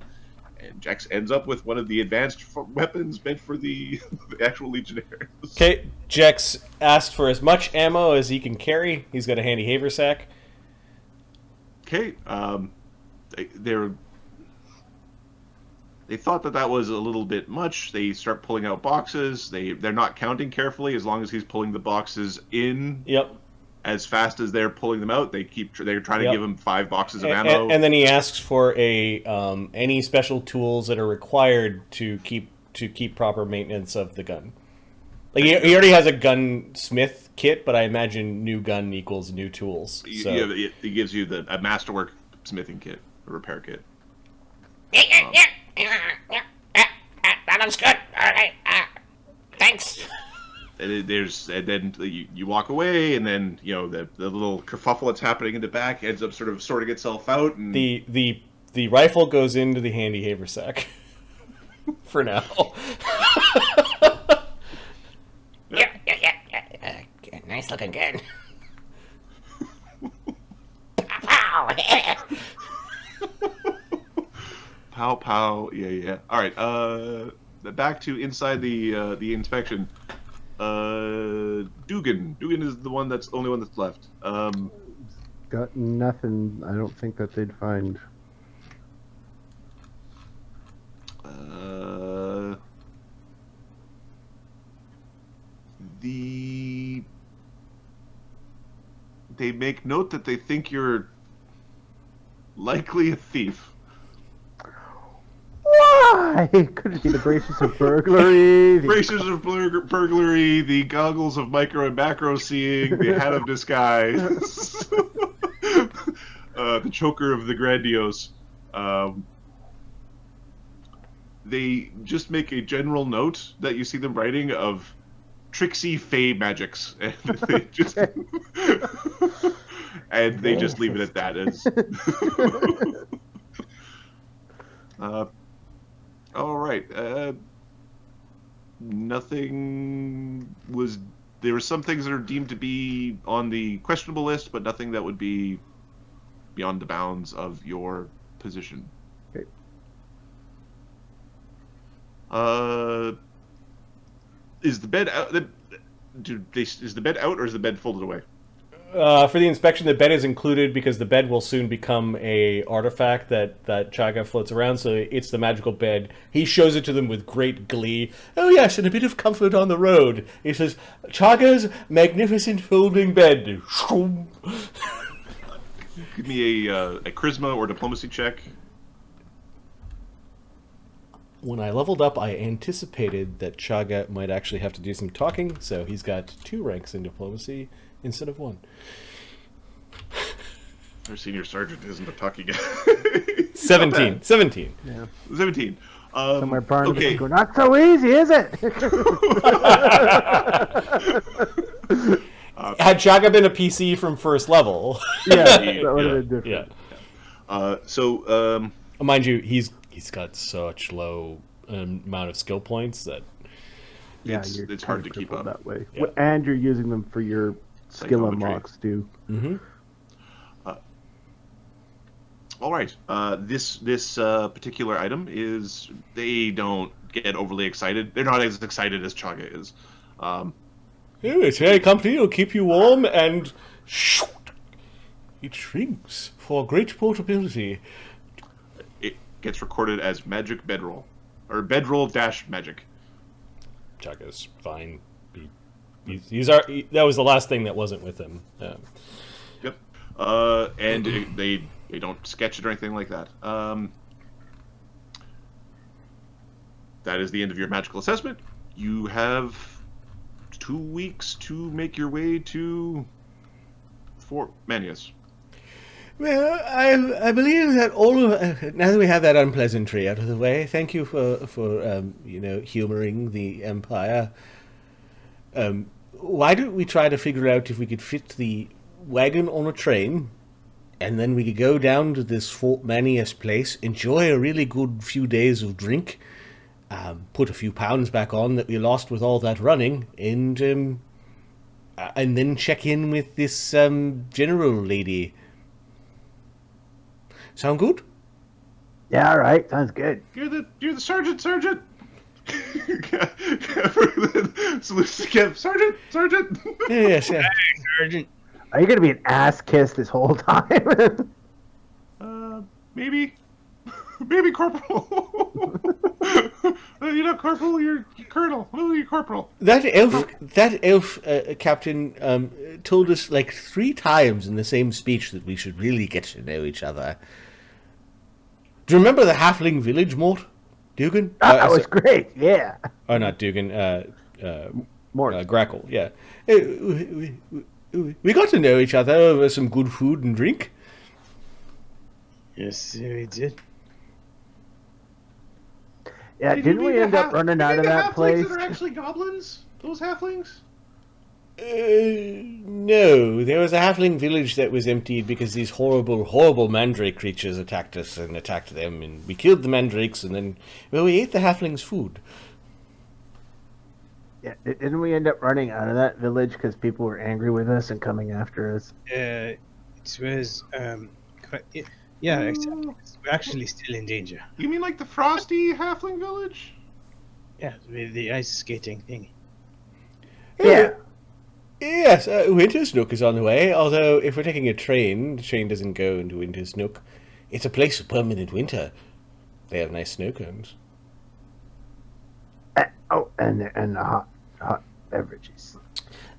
S2: and Jex ends up with one of the advanced weapons meant for the actual legionnaires.
S1: Okay, Jex asked for as much ammo as he can carry. He's got a handy haversack.
S2: Okay, they thought that was a little bit much. They start pulling out boxes. They're not counting carefully. As long as he's pulling the boxes in, as fast as they're pulling them out, they're trying to give him 5 boxes of ammo.
S1: And then he asks for any special tools that are required to keep proper maintenance of the gun. Like he already has a gunsmith kit, but I imagine new gun equals new tools. So.
S2: Yeah, it gives you a masterwork smithing kit, a repair kit.
S4: That looks good. All right. Thanks.
S2: And then you walk away, and then the little kerfuffle that's happening in the back ends up sort of sorting itself out. And
S1: the rifle goes into the handy haversack for now.
S4: Yeah. Nice looking gun. Pow.
S2: Pow pow, yeah. All right, back to inside the inspection. Duggan is the only one that's left.
S3: Got nothing. I don't think that they'd find.
S2: They make note that they think you're likely a thief.
S3: Why? Could it be the braces of burglary?
S2: Braces of burglary, the goggles of micro and macro seeing, the hat of disguise, the choker of the grandiose. They just make a general note that you see them writing of tricksy fey magics, and they just And they just leave it at that. As all right. Nothing was. There were some things that are deemed to be on the questionable list, but nothing that would be beyond the bounds of your position.
S3: Okay.
S2: Is the bed out? Is the bed out, or is the bed folded away?
S1: For the inspection, the bed is included because the bed will soon become a artifact that Chagga floats around. So it's the magical bed. He shows it to them with great glee. Oh yes, and a bit of comfort on the road. He says, "Chagga's magnificent folding bed."
S2: Give me a charisma or diplomacy check.
S1: When I leveled up, I anticipated that Chagga might actually have to do some talking, so he's got 2 ranks in diplomacy instead of 1.
S2: Our senior sergeant isn't a talking guy.
S1: 17. 17.
S3: Yeah.
S2: 17.
S3: Somewhere Barnabas
S2: okay.
S3: would go, not so easy, is it?
S1: Had Chagga been a PC from first level,
S3: Yeah, that would have been different.
S1: yeah. Mind you, he's got such low amount of skill points that
S3: Yeah,
S2: it's hard to keep up
S3: that way.
S1: Yeah.
S3: And you're using them for your skill
S2: Psychometry.
S3: unlocks too.
S1: Mm-hmm.
S2: All right. This particular item is they don't get overly excited. They're not as excited as Chagga is.
S1: It's very comfy. It'll keep you warm, and it shrinks for great portability.
S2: It gets recorded as magic bedroll or bedroll dash magic.
S1: Chagga's fine. That was the last thing that wasn't with him.
S2: Yep. And they don't sketch it or anything like that. That is the end of your magical assessment. You have 2 weeks to make your way to Fort Manius.
S1: Well, I believe that all of now that we have that unpleasantry out of the way, thank you for humoring the Empire. Why don't we try to figure out if we could fit the wagon on a train, and then we could go down to this Fort Manius place, enjoy a really good few days of drink, put a few pounds back on that we lost with all that running, and then check in with this general lady. Sound good?
S3: Yeah, all right, sounds good.
S2: You're the sergeant. Salutes to Kev. Sergeant.
S1: Yes, yeah.
S6: Sergeant.
S3: Are you gonna be an ass kiss this whole time?
S2: Maybe corporal. You're not corporal. You're colonel. No, you're corporal.
S1: That elf captain told us like 3 times in the same speech that we should really get to know each other. Do you remember the halfling village, Mort? Duggan?
S3: That was great, yeah.
S1: Oh, not Duggan.
S3: Mort.
S1: Grakkel, yeah. We got to know each other over some good food and drink.
S6: Yes, we did.
S3: Yeah, didn't we end up running out of that place?
S2: That are actually goblins? Those halflings?
S1: No, there was a halfling village that was emptied because these horrible, horrible mandrake creatures attacked us and attacked them, and we killed the mandrakes, and then, well, we ate the halflings' food.
S3: Yeah, didn't we end up running out of that village because people were angry with us and coming after us?
S6: It was yeah, exactly. We're actually still in danger.
S2: You mean like the frosty halfling village?
S6: Yeah, with the ice skating thing.
S3: Yeah.
S1: Yes, Wintersnook is on the way, although if we're taking a train, the train doesn't go into Wintersnook. It's a place of permanent winter. They have nice snow cones.
S3: And the hot beverages.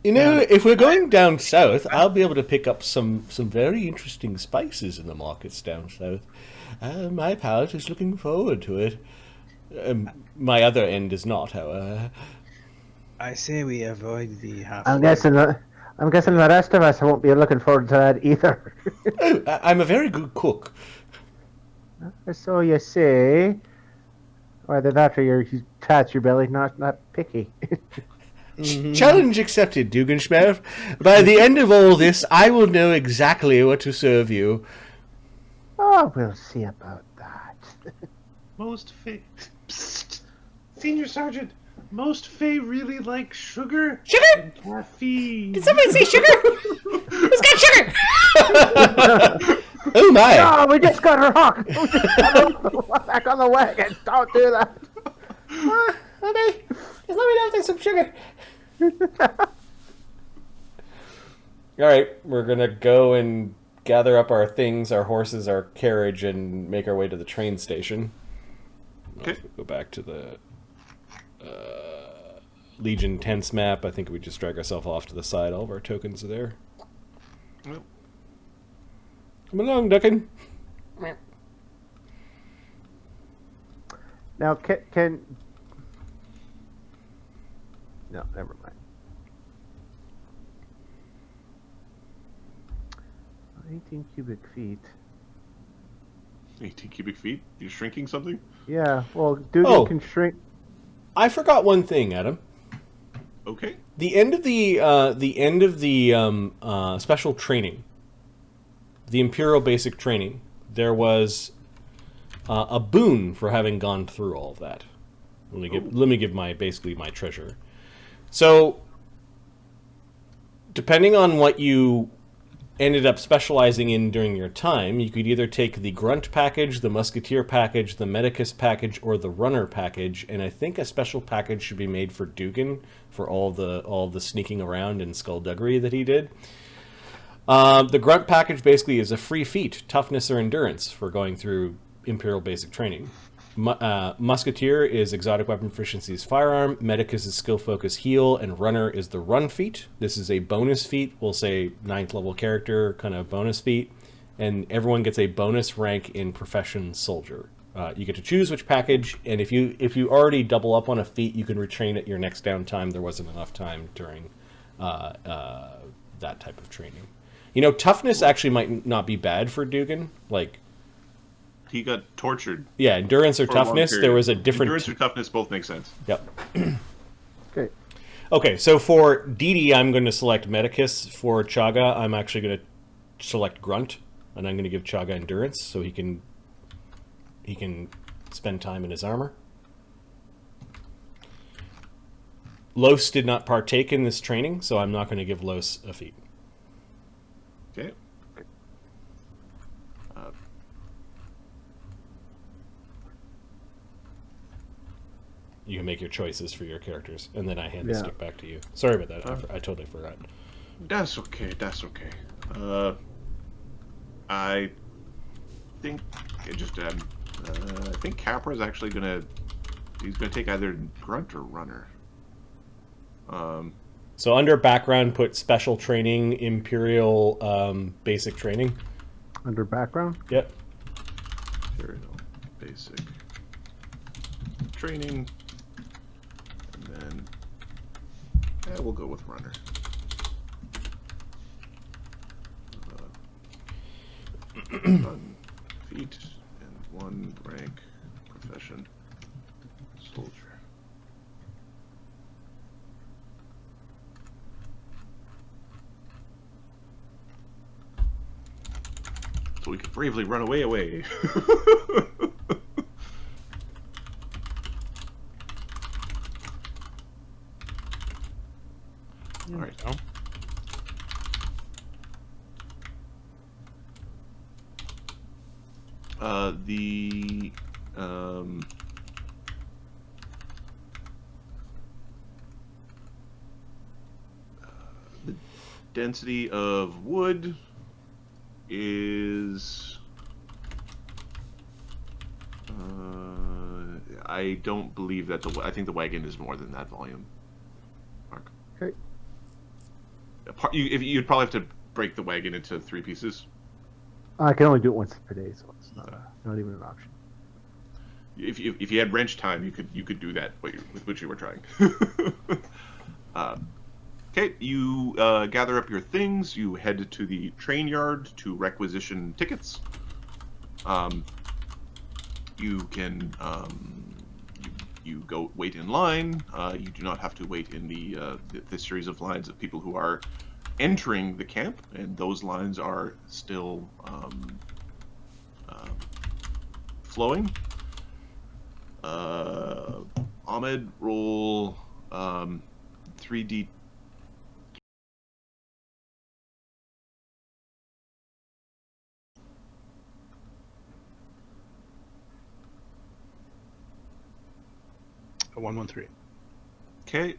S1: You know, if we're going down south, I'll be able to pick up some very interesting spices in the markets down south. My palate is looking forward to it. My other end is not, however.
S6: I say we avoid the half.
S3: I'm guessing the rest of us won't be looking forward to that either.
S1: Oh, I'm a very good cook.
S3: So you say. Either that or you touch your belly, not picky.
S1: Challenge accepted, Dugganschmirph. By the end of all this, I will know exactly what to serve you.
S3: Oh, we'll see about that.
S2: Most Fae... Psst! Senior Sergeant, most Fae really like sugar
S4: Sugar?
S2: and caffeine.
S4: Did somebody say sugar? Who's got sugar?
S1: Oh my!
S3: Oh, we just got rocked. Back on the wagon. Don't do that.
S4: Okay. Just let me know if there's some sugar.
S1: Alright, we're gonna go and gather up our things, our horses, our carriage, and make our way to the train station.
S2: Okay.
S1: Go back to the Legion tents map. I think we just drag ourselves off to the side. All of our tokens are there.
S2: Well,
S1: Come along, Duggan.
S3: Now, can... No, never mind. 18 cubic feet.
S2: 18 cubic feet? You're shrinking something?
S3: Yeah, well, Duggan
S1: Oh.
S3: can shrink.
S1: I forgot one thing, Adam.
S2: Okay.
S1: The end of the special training, the Imperial Basic Training, there was a boon for having gone through all of that. Let me give my treasure. So, depending on what you ended up specializing in during your time, you could either take the grunt package, the musketeer package, the medicus package, or the runner package. And I think a special package should be made for Duggan for all the sneaking around and skullduggery that he did. The grunt package basically is a free feat, toughness or endurance, for going through Imperial Basic Training. Musketeer is exotic weapon proficiency's firearm, medicus is skill focus heal, and runner is the run feat. This is a bonus feat, we'll say 9th level character kind of bonus feat, and everyone gets a bonus rank in profession soldier. You get to choose which package, and if you already double up on a feat, you can retrain at your next downtime. There wasn't enough time during that type of training. You know, toughness actually might not be bad for Duggan. Like,
S2: He got tortured.
S1: yeah, endurance or
S2: for a long
S1: toughness,
S2: period.
S1: there was a different...
S2: Endurance or toughness both make sense.
S1: Yep.
S3: Okay.
S1: Okay, so for Dee Dee, I'm going to select medicus. For Chagga, I'm actually going to select grunt, and I'm going to give Chagga endurance so he can spend time in his armor. Los did not partake in this training, so I'm not going to give Los a feat.
S2: Okay.
S1: You can make your choices for your characters, and then I hand the
S3: Yeah.
S1: stick back to you. Sorry about that. I totally forgot.
S2: That's okay. That's okay. I think I think Capra is actually he's gonna take either grunt or runner.
S1: So under background, put special training, Imperial Basic Training.
S3: Under background?
S1: Yep.
S2: Imperial Basic Training, and then we'll go with runner. One feat and 1 rank profession soldier. So we could bravely run away. All right. The density of wood is I don't believe that I think the wagon is more than that volume. Mark.
S3: Okay.
S2: You'd probably have to break the wagon into 3 pieces.
S3: I can only do it once per day, so it's not even an option.
S2: If you had wrench time, you could do that with which you were trying. Okay, you gather up your things. You head to the train yard to requisition tickets. You can you go wait in line. You do not have to wait in the series of lines of people who are entering the camp, and those lines are still flowing. Ahmed, roll 3D.
S5: A 113.
S2: Okay.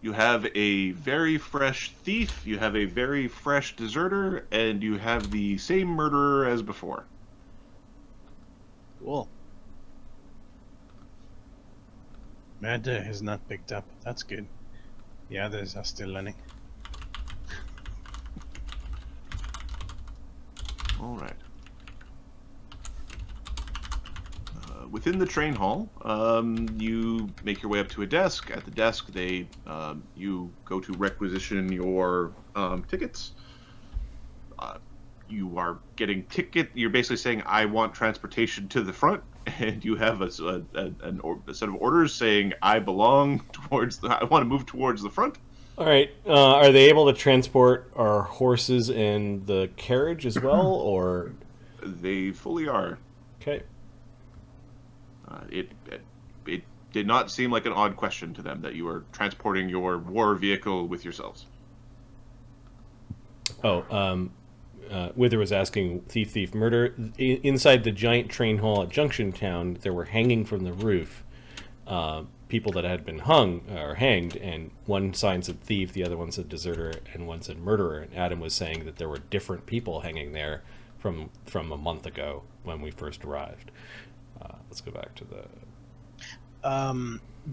S2: You have a very fresh thief, you have a very fresh deserter, and you have the same murderer as before.
S5: Cool. Murder has not picked up. That's good. The others are still learning.
S2: All right. Within the train hall, you make your way up to a desk. At the desk, you go to requisition your tickets. You are getting You're basically saying, "I want transportation to the front," and you have a set of orders saying, "I belong towards I want to move towards the front."
S1: All right. Are they able to transport our horses and the carriage as well, or?
S2: They fully are.
S1: Okay.
S2: It did not seem like an odd question to them that you were transporting your war vehicle with yourselves.
S1: Oh, Wither was asking thief, murder. Inside the giant train hall at Junction Town, there were hanging from the roof people that had been hung or hanged, and one sign said thief, the other one said deserter, and one said murderer. And Adam was saying that there were different people hanging there from a month ago when we first arrived. Let's go back to the...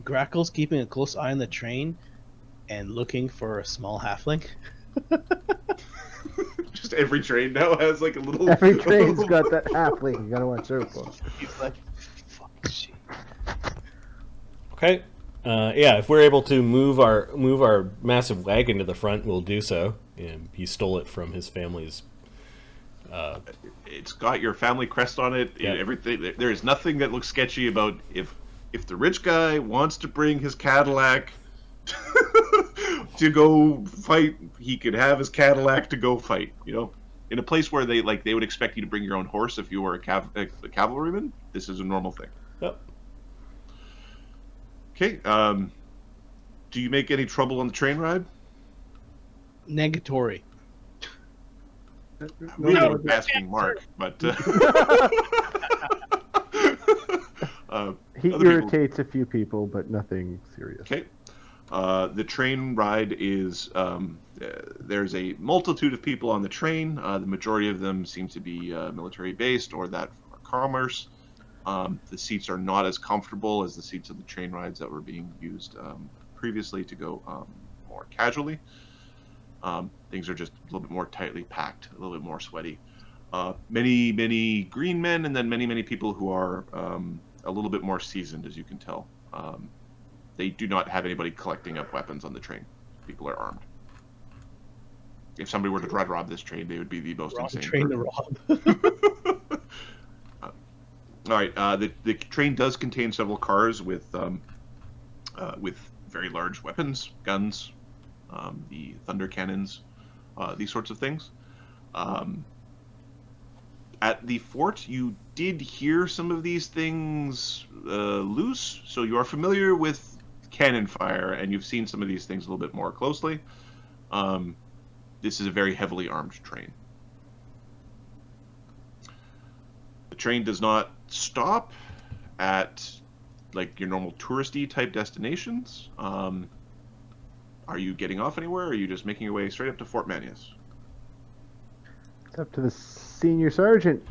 S5: Grakkel's keeping a close eye on the train and looking for a small halfling.
S2: Just every train now has like a little...
S3: Every train's got that halfling you gotta watch out for.
S5: He's like, fuck shit.
S1: Okay. Yeah, if we're able to move our massive wagon to the front, we'll do so. And he stole it from his family's...
S2: It's got your family crest on it.
S1: Yeah.
S2: Everything. There is nothing that looks sketchy about if the rich guy wants to bring his Cadillac to go fight, he could have his Cadillac to go fight. You know, in a place where they would expect you to bring your own horse if you were a cavalryman. This is a normal thing.
S1: Yep.
S2: Okay. Do you make any trouble on the train ride?
S5: Negatory.
S2: Really asking Mark, but
S3: He irritates a few people, but nothing serious.
S2: Okay. The train ride is there's a multitude of people on the train. The majority of them seem to be military based or that for commerce. The seats are not as comfortable as the seats of the train rides that were being used previously to go more casually. Things are just a little bit more tightly packed, a little bit more sweaty. Many green men, and then many people who are a little bit more seasoned, as you can tell. They do not have anybody collecting up weapons on the train. People are armed. If somebody were to try to rob this train, they would be the most
S5: Wrong
S2: insane
S5: train
S2: person.
S5: to rob.
S2: All right. The train does contain several cars with very large weapons, guns, the thunder cannons, these sorts of things. At the fort, you did hear some of these things loose, so you are familiar with cannon fire, and you've seen some of these things a little bit more closely. This is a very heavily armed train. The train does not stop at like your normal touristy type destinations. Are you getting off anywhere, or are you just making your way straight up to Fort Manius?
S3: It's up to the senior sergeant.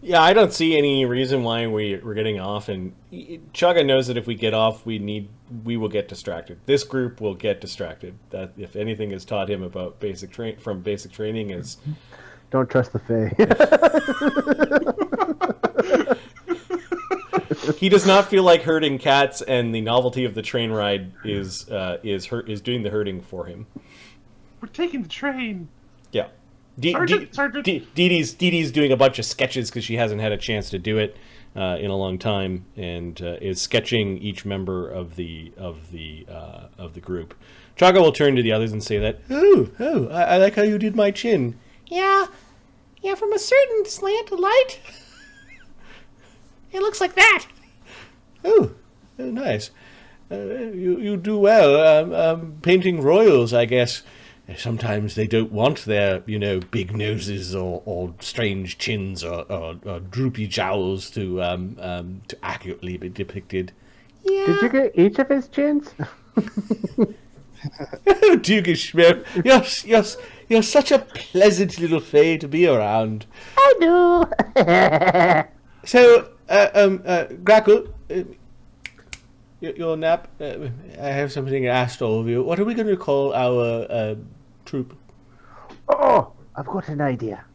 S1: Yeah, I don't see any reason why we're getting off, and Chagga knows that if we get off, we will get distracted. This group will get distracted. That, if anything has taught him about basic training, is
S3: don't trust the Fae.
S1: he does not feel like herding cats, and the novelty of the train ride is doing the herding for him.
S2: We're taking the train.
S1: Yeah.
S2: Sergeant.
S1: Dee Dee's doing a bunch of sketches because she hasn't had a chance to do it. in a long time, and is sketching each member of the group. Chagga will turn to the others and say that, oh, I like how you did my chin.
S4: Yeah, from a certain slant of light, it looks like that.
S1: Oh, nice. You do well. Painting royals, I guess. Sometimes they don't want their, big noses or strange chins or droopy jowls to accurately be depicted.
S4: Yeah.
S3: Did you get each of his chins?
S1: Dugganschmirph, you're such a pleasant little fay to be around.
S3: I do.
S1: So, Grakkel, your nap. I have something asked all of you. What are we going to call our troop?
S3: Oh, I've got an idea.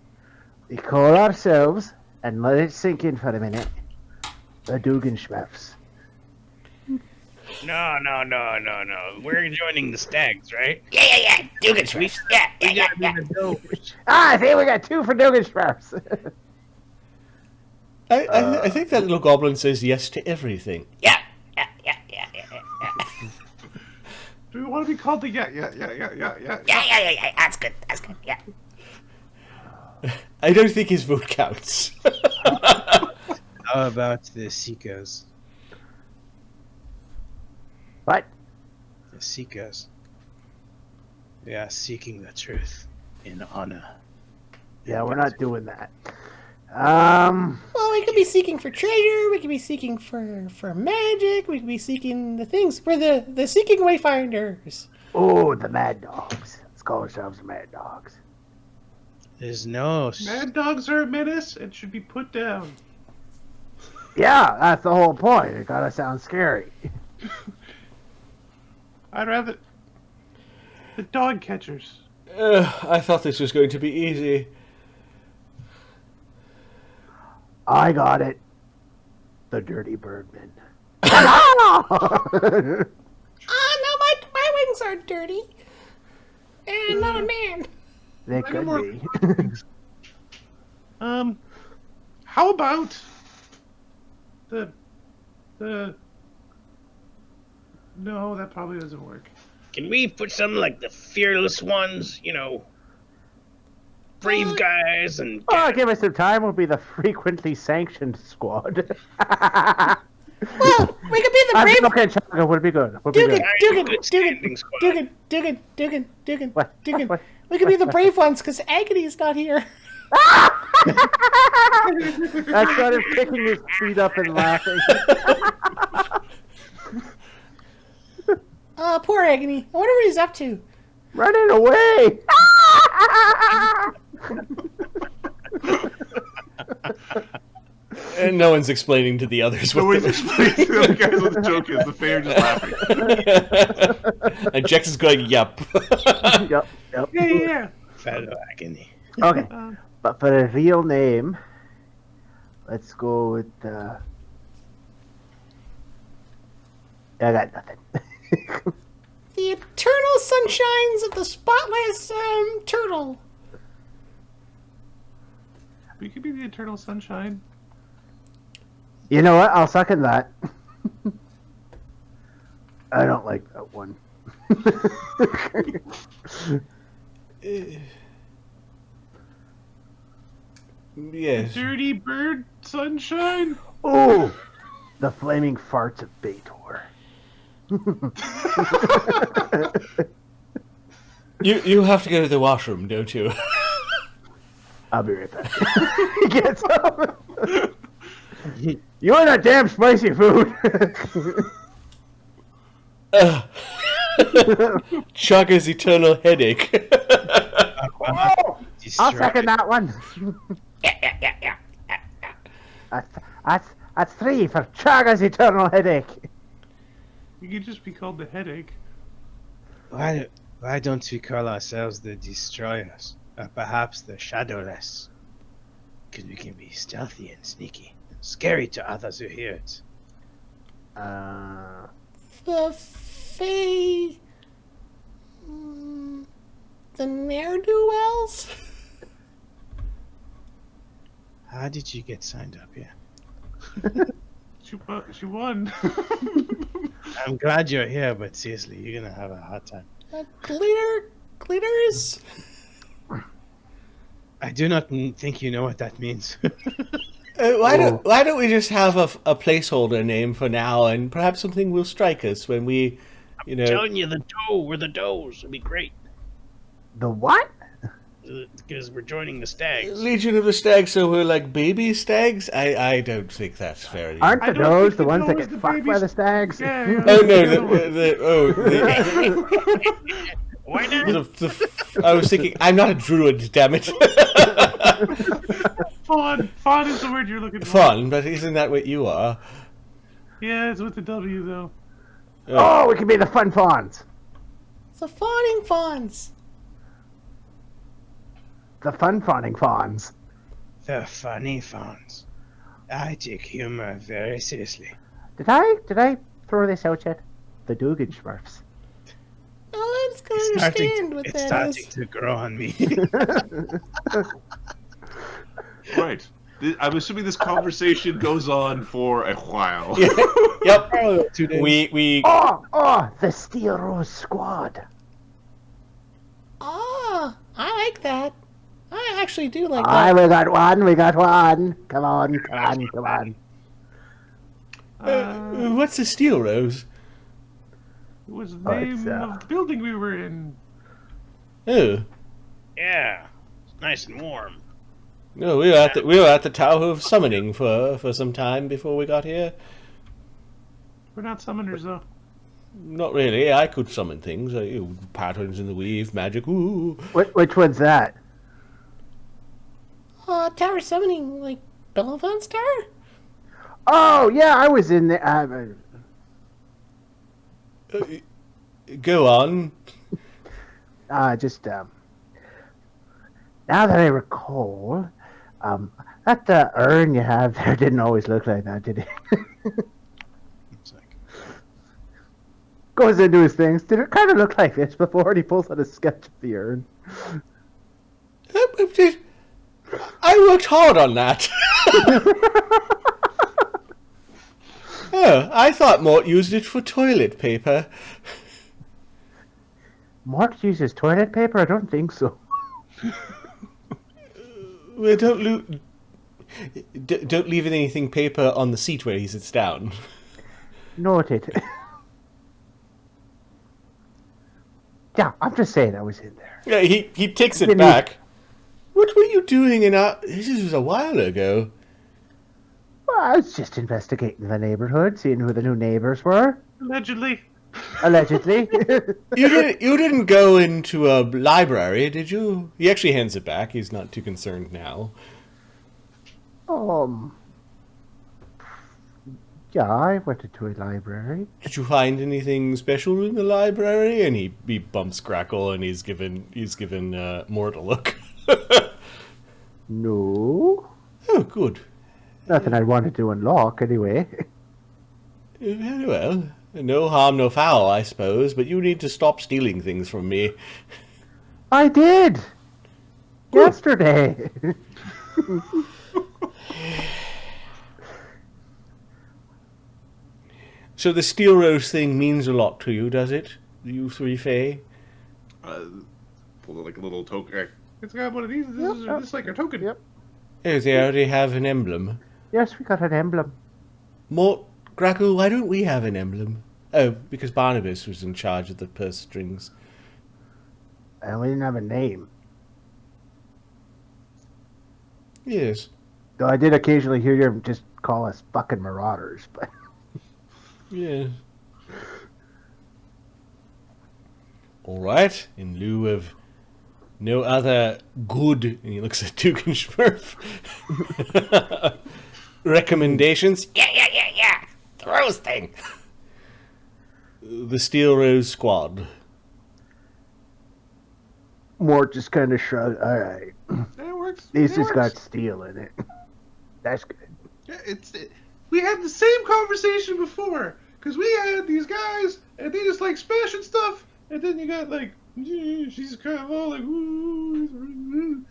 S3: We call ourselves, and let it sink in for a minute, the Dugganschmirphs.
S6: No. We're joining the stags, right?
S4: Yeah. Dugganschmirph. Yeah.
S3: I think we got 2 for Dugganschmirphs.
S1: I think that little goblin says yes to everything.
S4: Yeah.
S2: Do we want to be called the yeah?
S4: Yeah. That's good. Yeah.
S1: I don't think his vote counts.
S5: How about the Seekers?
S3: What?
S5: The Seekers. They are seeking the truth in honor.
S3: Yeah, we're not doing that.
S4: Well, we could be seeking for treasure. We could be seeking for magic. We could be seeking the things. We're the seeking wayfinders.
S3: Oh, the Mad Dogs. Let's call ourselves the Mad Dogs.
S5: There's no...
S2: Mad dogs are a menace and should be put down.
S3: Yeah, that's the whole point. It gotta sound scary.
S2: I'd rather the dog catchers.
S1: I thought this was going to be easy.
S3: I got it. The Dirty Birdmen. Oh,
S4: No, my wings aren't dirty. And I'm not a man.
S3: they could be.
S2: How about the no, that probably doesn't work.
S6: Can we put something like the fearless ones? Brave guys and.
S3: Oh, give us some time. We'll be the frequently sanctioned squad.
S4: Well, we could be the brave.
S3: Okay, Chagga, we'll be good. We'll be good.
S4: Duggan.
S3: What?
S4: We could be the brave ones because Agony's not here.
S3: I started picking his feet up and laughing.
S4: Poor Agony. I wonder what he's up to.
S3: Running away.
S1: And no one's explaining to the others what
S2: Always explain to the other guys what the joke is. The fae are just laughing.
S1: And Jex is going, yep.
S3: Yep.
S2: Yeah.
S5: Fellow Agony.
S3: Okay, but for a real name, let's go with. I got nothing.
S4: The eternal sunshines of the spotless turtle.
S2: We could be the eternal sunshine.
S3: You know what? I'll second that. I don't like that one.
S1: Yes.
S2: Dirty bird sunshine.
S3: Oh, the flaming farts of Baitor.
S1: You have to go to the washroom, don't you?
S3: I'll be right back. He gets up. You want that damn spicy food?
S1: Chagga's eternal headache.
S3: I'll second that one.
S4: Yeah.
S3: That's 3 for Chagga's eternal headache.
S2: You could just be called the headache.
S5: Why don't we call ourselves the Destroyers? Or perhaps the Shadowless? Because we can be stealthy and sneaky. Scary to others who hear it.
S4: The Fae. The ne'er-do-wells?
S5: How did you get signed up here?
S2: She won.
S5: I'm glad you're here, but seriously, you're gonna have a hard time.
S4: Cleaners?
S5: I do not think you know what that means.
S1: Why don't we just have a placeholder name for now, and perhaps something will strike us when we,
S6: Telling you, the doe. We're the does. It'd be great.
S3: The what?
S6: Because we're joining the stags.
S1: Legion of the Stags. So we're like baby stags. I don't think that's very.
S3: Aren't the
S2: I don't
S3: does
S2: think
S3: the
S2: the
S3: ones that
S2: does
S3: get
S2: the
S3: fucked by
S2: babies.
S3: the stags?
S2: Yeah.
S1: Oh no!
S6: Why not?
S1: I was thinking. I'm not a druid. Damn it.
S2: Fawn. Fawn is the word you're looking for.
S1: Fun, but isn't that what you are?
S2: Yeah, it's with the W though.
S3: Oh, we can be the fun fawns.
S4: The fawning fawns.
S3: The fawning fawns.
S5: The funny fawns. I take humor very seriously.
S3: Did I throw this out yet? The Dugganschmirphs.
S4: Oh, let's go understand what
S5: It's
S4: that
S5: starting
S4: is.
S5: to grow on me.
S2: Right. I'm assuming this conversation goes on for a while.
S1: Yep.
S5: 2 days.
S1: We.
S3: Oh, the Steel Rose Squad.
S4: Oh, I like that. I actually do like
S3: Aye,
S4: that.
S3: we got one. Come on.
S1: What's the Steel Rose?
S2: It was the
S3: Oh, it's,
S2: name of the building we were in.
S1: Oh.
S6: Yeah. It's nice and warm.
S1: No, we were at the Tower of Summoning for some time before we got here.
S2: We're not summoners though.
S1: Not really. I could summon things. Patterns in the weave, magic. Ooh.
S3: Which one's that?
S4: Tower summoning, like Bellavont's tower?
S3: Oh, yeah, I was in there.
S1: Go on.
S3: Now that I recall, that urn you have there didn't always look like that, did it?
S5: It's like,
S3: Goes into his things. Did it kind of look like this before? And he pulls out a sketch of the urn.
S1: I worked hard on that. Oh, I thought Mort used it for toilet paper.
S3: Mort uses toilet paper? I don't think so.
S1: Well, don't leave anything paper on the seat where he sits down.
S3: Noted. Yeah, I'm just saying I was in there.
S1: Yeah, he takes it
S3: Didn't
S1: back. What were you doing in our... This was a while ago.
S3: Well, I was just investigating the neighborhood, seeing who the new neighbors were.
S2: Allegedly.
S3: Allegedly.
S1: You didn't go into a library, did you? He actually hands it back. He's not too concerned now.
S3: Yeah, I went into a library.
S1: Did you find anything special in the library? And he bumps Grakkel, and he's given Mort a look.
S3: No.
S1: Oh, good.
S3: Nothing I'd wanted to unlock, anyway.
S1: Very well. No harm, no foul, I suppose, but you need to stop stealing things from me.
S3: I did! Yesterday!
S1: So the Steel Rose thing means a lot to you, does it? You three Fae?
S2: Pull like a little token. It's got one of these. This is like a token.
S3: Yep.
S1: Oh, they already have an emblem.
S3: Yes, we got an emblem.
S1: Mort, Grakkel, why don't we have an emblem? Oh, because Barnabas was in charge of the purse strings.
S3: And we didn't have a name.
S1: Yes.
S3: Though I did occasionally hear you just call us fucking marauders, but...
S1: Yeah. All right. In lieu of no other good, and he looks at Dugganschmirph. Recommendations.
S4: Yeah. The rose thing.
S1: The Steel Rose Squad.
S3: Mort just kind of shrugged. Alright.
S2: That works.
S3: At least
S2: That
S3: it's
S2: works.
S3: got steel in it. That's good.
S2: Yeah, we had the same conversation before because we had these guys and they just like smashing stuff, and then you got like she's kind of all like, ooh,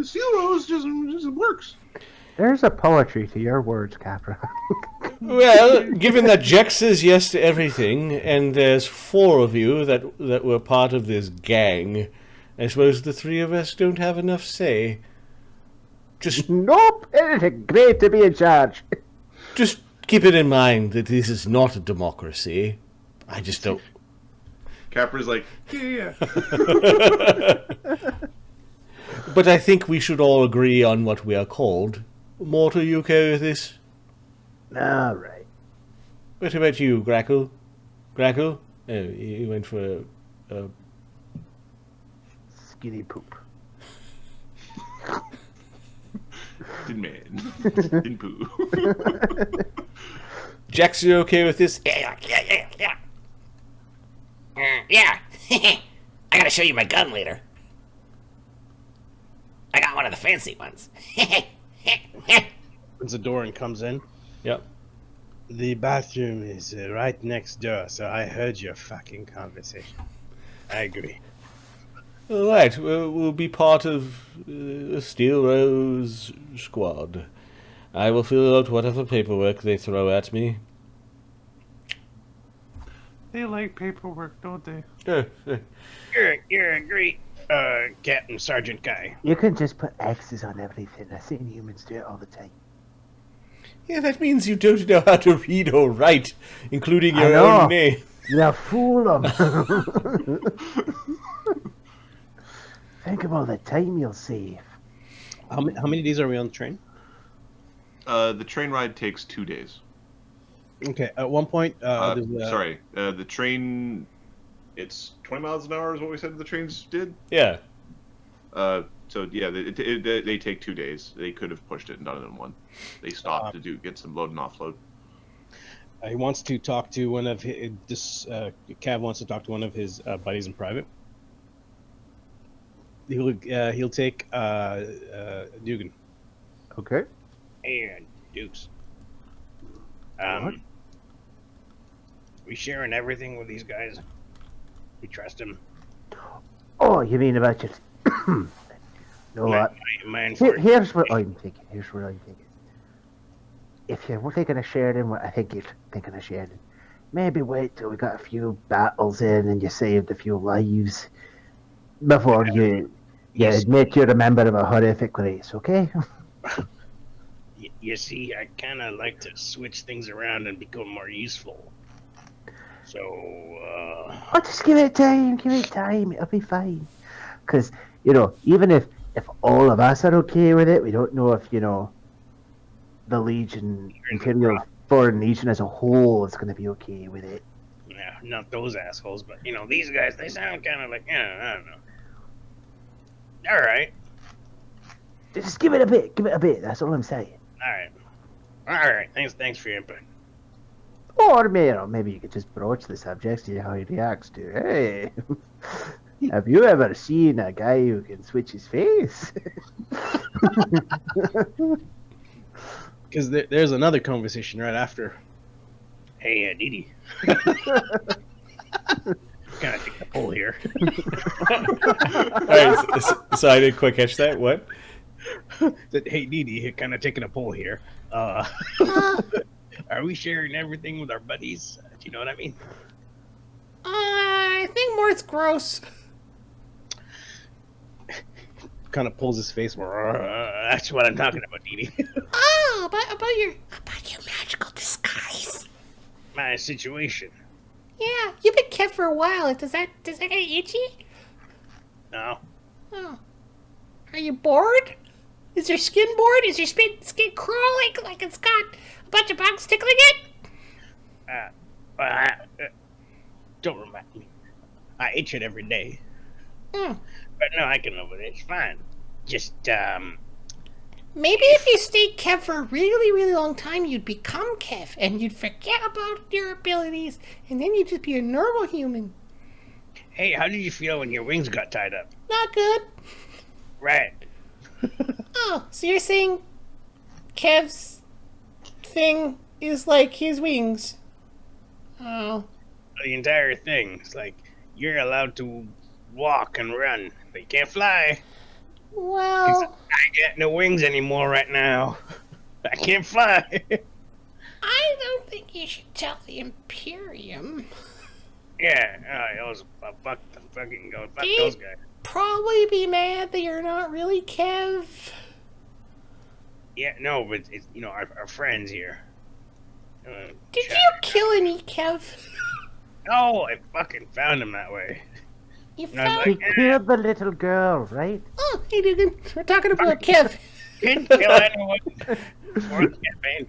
S2: Steel Rose just works.
S3: There's a poetry to your words, Capra.
S1: Well, given that Jex says yes to everything, and there's 4 of you that were part of this gang, I suppose the 3 of us don't have enough say.
S3: Nope! It's great to be in charge.
S1: Just keep it in mind that this is not a democracy. I just don't...
S2: Capra's like, yeah.
S1: But I think we should all agree on what we are called. Mort, are you okay with this?
S3: All right.
S1: What about you, Grakkel? Grakkel? Oh, you went for a...
S3: Skinny poop.
S2: Thin man. Thin poo.
S1: Jex, you okay with this?
S4: Yeah. Yeah. I gotta show you my gun later. I got one of the fancy ones.
S5: Opens the door and comes in.
S1: Yep.
S5: The bathroom is right next door, so I heard your fucking conversation. I agree.
S1: All right, we'll be part of the Steel Rose squad. I will fill out whatever paperwork they throw at me.
S2: They like paperwork, don't they?
S6: You're a great Captain Sergeant guy.
S3: You can just put X's on everything. I've seen humans do it all the time.
S1: Yeah, that means you don't know how to read or write, including
S3: I
S1: your
S3: know.
S1: own name.
S3: You fool them. Think of all the time you'll save.
S5: How many days are we on the train?
S2: The train ride takes 2 days.
S5: Okay, at one point,
S2: Sorry, the train, it's 20 miles an hour is what we said the trains did?
S1: Yeah.
S2: So yeah, they take 2 days. They could have pushed it and done it in 1. They stopped to get some load and offload.
S5: he wants to talk to one of his, Cav wants to talk to one of his buddies in private. He'll take Duggan.
S3: Okay.
S6: And Dukes. We sharing everything with these guys. We trust them.
S3: Oh, you mean about your... No, here's what I'm thinking. If you're thinking of sharing, I think you're thinking of sharing. Maybe wait till we got a few battles in and you saved a few lives before you admit you're a member of a horrific race, okay?
S6: You see, I kind of like to switch things around and become more useful. So,
S3: Oh, just give it time, it'll be fine. Because, even if all of us are okay with it, we don't know if, the Legion, Imperial Foreign Legion as a whole is going to be okay with it.
S6: yeah, not those assholes, but, these guys, they sound kind of like, I don't know. All right.
S3: Just give it a bit, that's all I'm saying.
S6: All right. Thanks for your input.
S3: Or maybe you could just broach the subject, see how he reacts to, hey, have you ever seen a guy who can switch his face?
S5: Because there's another conversation right after.
S6: Hey, Dee Dee. Kind of take the pull here.
S1: Alright, so I didn't quite catch that. What?
S5: Hey, Dee Dee, kind of taking a poll here. Are we sharing everything with our buddies? Do you know what I mean?
S4: I think Mort's gross.
S5: Kind of pulls his face.
S6: That's what I'm talking about, Dee Dee.
S4: Oh, about your magical disguise.
S6: My situation.
S4: Yeah, you've been kept for a while. Does that get itchy?
S6: No.
S4: Oh. Are you bored? Is your skin bored? Is your skin crawling like it's got a bunch of bugs tickling it?
S6: Don't remind me. I itch it every day.
S4: Mm.
S6: But no, I can live with it. It's fine. Just,
S4: Maybe if you stayed Kev for a really, really long time, you'd become Kev, and you'd forget about your abilities, and then you'd just be a normal human.
S6: Hey, how did you feel when your wings got tied up?
S4: Not good.
S6: Right.
S4: Oh, so you're saying Kev's thing is like his wings? Oh.
S6: The entire thing. It's like, you're allowed to walk and run, but you can't fly.
S4: Well,
S6: I got no wings anymore right now. I can't fly.
S4: I don't think you should tell the Imperium.
S6: Yeah, fuck
S4: They'd
S6: those guys.
S4: probably be mad that you're not really Kev.
S6: Yeah, no, but it's our friends here.
S4: Did you kill any Kev?
S6: No, I fucking found him that way.
S4: You
S6: And I was
S4: found...
S3: He
S6: like,
S3: killed the little girl, right?
S4: Oh, hey, Duggan. We're talking about Kev.
S6: didn't kill anyone before the campaign.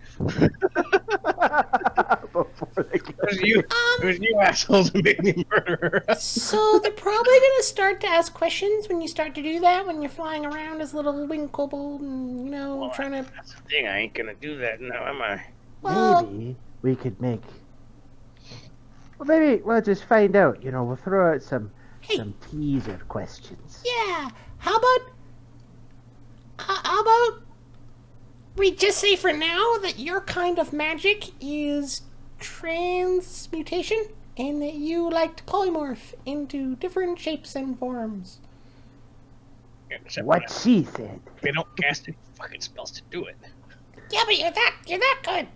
S3: Before they
S6: It was you assholes who made me murderer.
S4: So they're probably going to start to ask questions when you start to do that, when you're flying around as a little winged kobold and, trying to...
S6: That's the thing, I ain't gonna do that now, am I?
S4: Well,
S3: Maybe we could make. Well, maybe we'll just find out. We'll throw out some teaser questions.
S4: yeah. How about we just say for now that your kind of magic is transmutation and that you like to polymorph into different shapes and forms.
S6: Yeah, except
S3: What she said.
S6: they don't cast any fucking spells to do it.
S4: Yeah, but you're that good.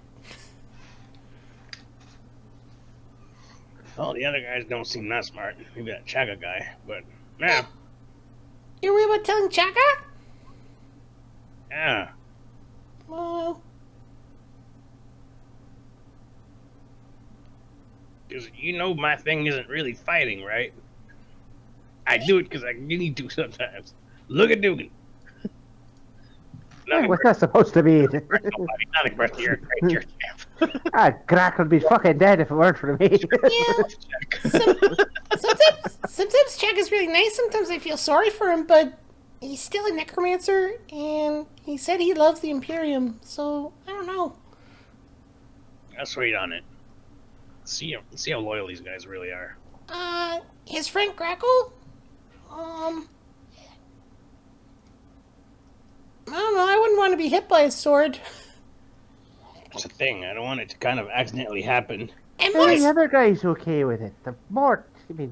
S6: Oh, the other guys don't seem that smart. Maybe that Chagga guy, but yeah.
S4: You worried about telling Chagga?
S6: Yeah.
S4: Well,
S6: Because my thing isn't really fighting, right? I do it because I need to sometimes. Look at Duggan. Nothing
S3: What's that supposed to mean?
S6: nothing but your camp.
S3: Grakkel would be fucking dead if it weren't for me.
S4: yeah. Sometimes Chagga's really nice. Sometimes I feel sorry for him, but he's still a necromancer, and he said he loves the Imperium, so I don't know.
S6: Let's wait on it. See how loyal these guys really are.
S4: His friend Grakkel? I don't know, I wouldn't want to be hit by a sword.
S6: That's the thing. I don't want it to kind of accidentally happen.
S4: And
S3: The
S4: Mort's...
S3: other guy's okay with it. The Mort,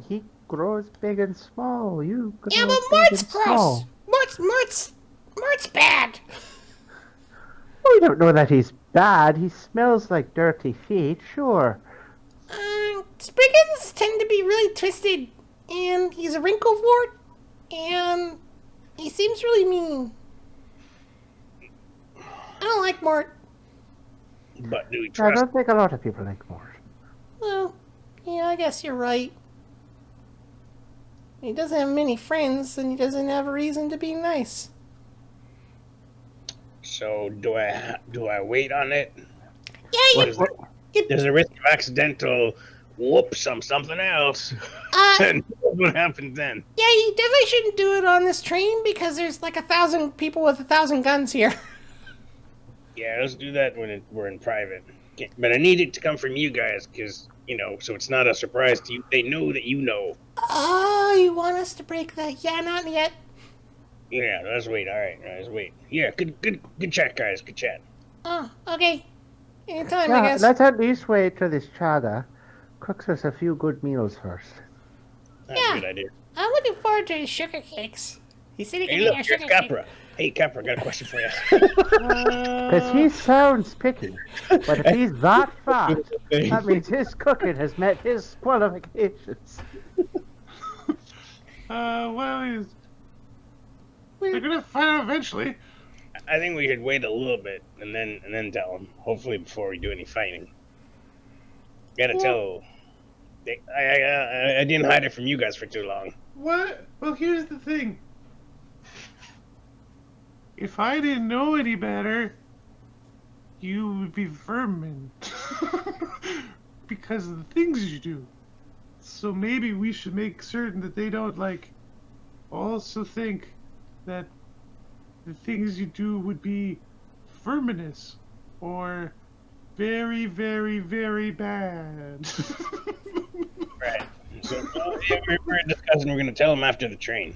S3: he grows big and small. You grow
S4: Yeah, but
S3: big
S4: Mort's
S3: and
S4: gross.
S3: small.
S4: Mort's bad.
S3: We don't know that he's bad. He smells like dirty feet, sure.
S4: Spriggans tend to be really twisted, and he's a wrinkle wart, and he seems really mean. I don't like Mort.
S6: But do we
S3: I
S6: trust?
S3: don't think a lot of people like Mort.
S4: Well, yeah, I guess you're right. He doesn't have many friends, and he doesn't have a reason to be nice.
S6: So do I wait on it?
S4: Yeah,
S6: There's a risk of accidental whoops on something else. And what happens then?
S4: yeah, you definitely shouldn't do it on this train because there's like 1,000 people with 1,000 guns here.
S6: Yeah, let's do that when we're in private. But I need it to come from you guys, because, so it's not a surprise to you. They know that you know.
S4: Oh, you want us to break the... Yeah, not yet.
S6: Yeah, let's wait. All right, let's wait. Yeah, good chat, guys. Good chat.
S4: Oh, okay. Anytime, I
S3: Yeah,
S4: guess.
S3: let's at least wait till this Chagga cooks us a few good meals first.
S6: That's
S4: Yeah.
S6: a good idea.
S4: I'm looking forward to his sugar cakes. He said he
S6: Hey,
S4: could
S6: look,
S4: make a
S6: here's
S4: sugar cake.
S6: Capra. Hey, Capra, I got a question for you.
S3: Because he sounds picky, but if he's that fat, that means his cooking has met his qualifications.
S2: Well, they're gonna find out eventually.
S6: I think we should wait a little bit and then tell them. Hopefully, before we do any fighting. Gotta tell. I didn't hide it from you guys for too long.
S2: What? Well, here's the thing. If I didn't know any better, you would be vermin. Because of the things you do. So maybe we should make certain that they don't, also think that the things you do would be verminous or very, very, very bad.
S6: Right. So we're discussing. We're gonna tell them after the train.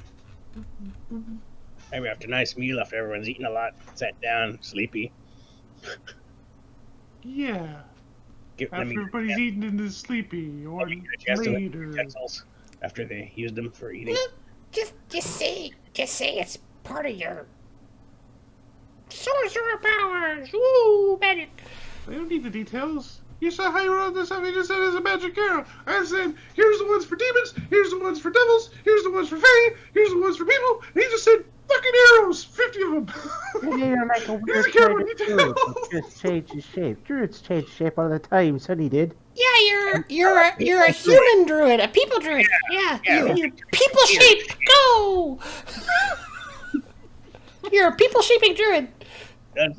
S6: Maybe after a nice meal, after everyone's eaten a lot, sat down, sleepy.
S2: Yeah.
S6: Let
S2: After
S6: me
S2: everybody's eaten and is sleepy, or
S6: get a chance to look at the
S2: later.
S6: utensils after they used them for eating.
S4: Just say it's part of your sorcerer powers. Ooh, magic.
S2: I don't need the details. You saw how you wrote this up. You just said it's a magic arrow. I said, here's the ones for demons, here's the ones for devils, here's the ones for fae, here's the ones for people. And he just said, fucking arrows, 50 of them.
S3: You're like a
S2: He
S3: weird
S2: doesn't care
S3: kind
S2: about
S3: of druid.
S2: details.
S3: He just changed his shape. Druids change shape all the time. Sonny did.
S4: Yeah, you're a human druid, a people druid. Yeah, you people shaped. Go. You're a people shaping druid.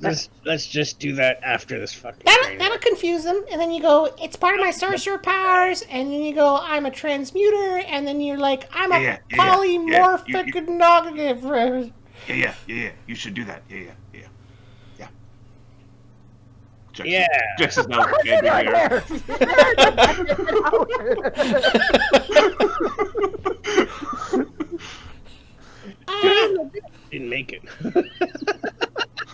S6: Let's just do that after this fucking training.
S4: That'll confuse them, and then you go, it's part of my sorcerer powers, and then you go, I'm a transmuter, and then you're like, I'm a polymorphic negative.
S2: Yeah. You should do that. Yeah. Jex is now
S6: Didn't make it.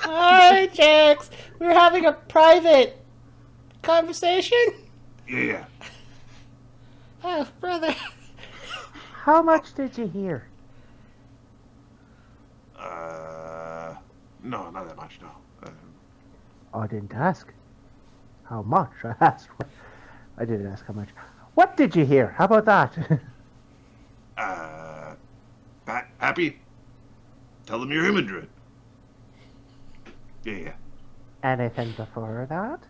S4: Hi, Jex. We're having a private conversation.
S2: Yeah.
S4: Oh, brother.
S3: How much did you hear?
S2: No, not that much, no.
S3: I didn't ask. How much? I asked. I didn't ask how much. What did you hear? How about that?
S2: Happy? Tell them you're human druid. Yeah.
S3: Anything before that?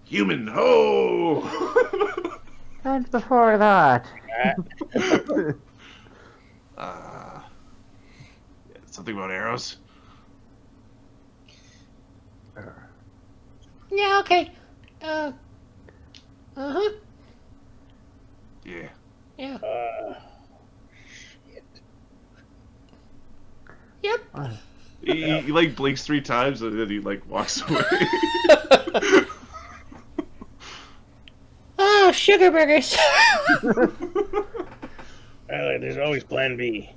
S2: Human, ho!
S3: And before that?
S2: Something about arrows?
S4: Yeah, okay. Uh-huh.
S2: Yeah.
S4: Yeah.
S6: Shit.
S4: Yep.
S2: He like blinks 3 times and then he like walks away.
S4: Oh, sugar burgers.
S6: Well, there's always plan B.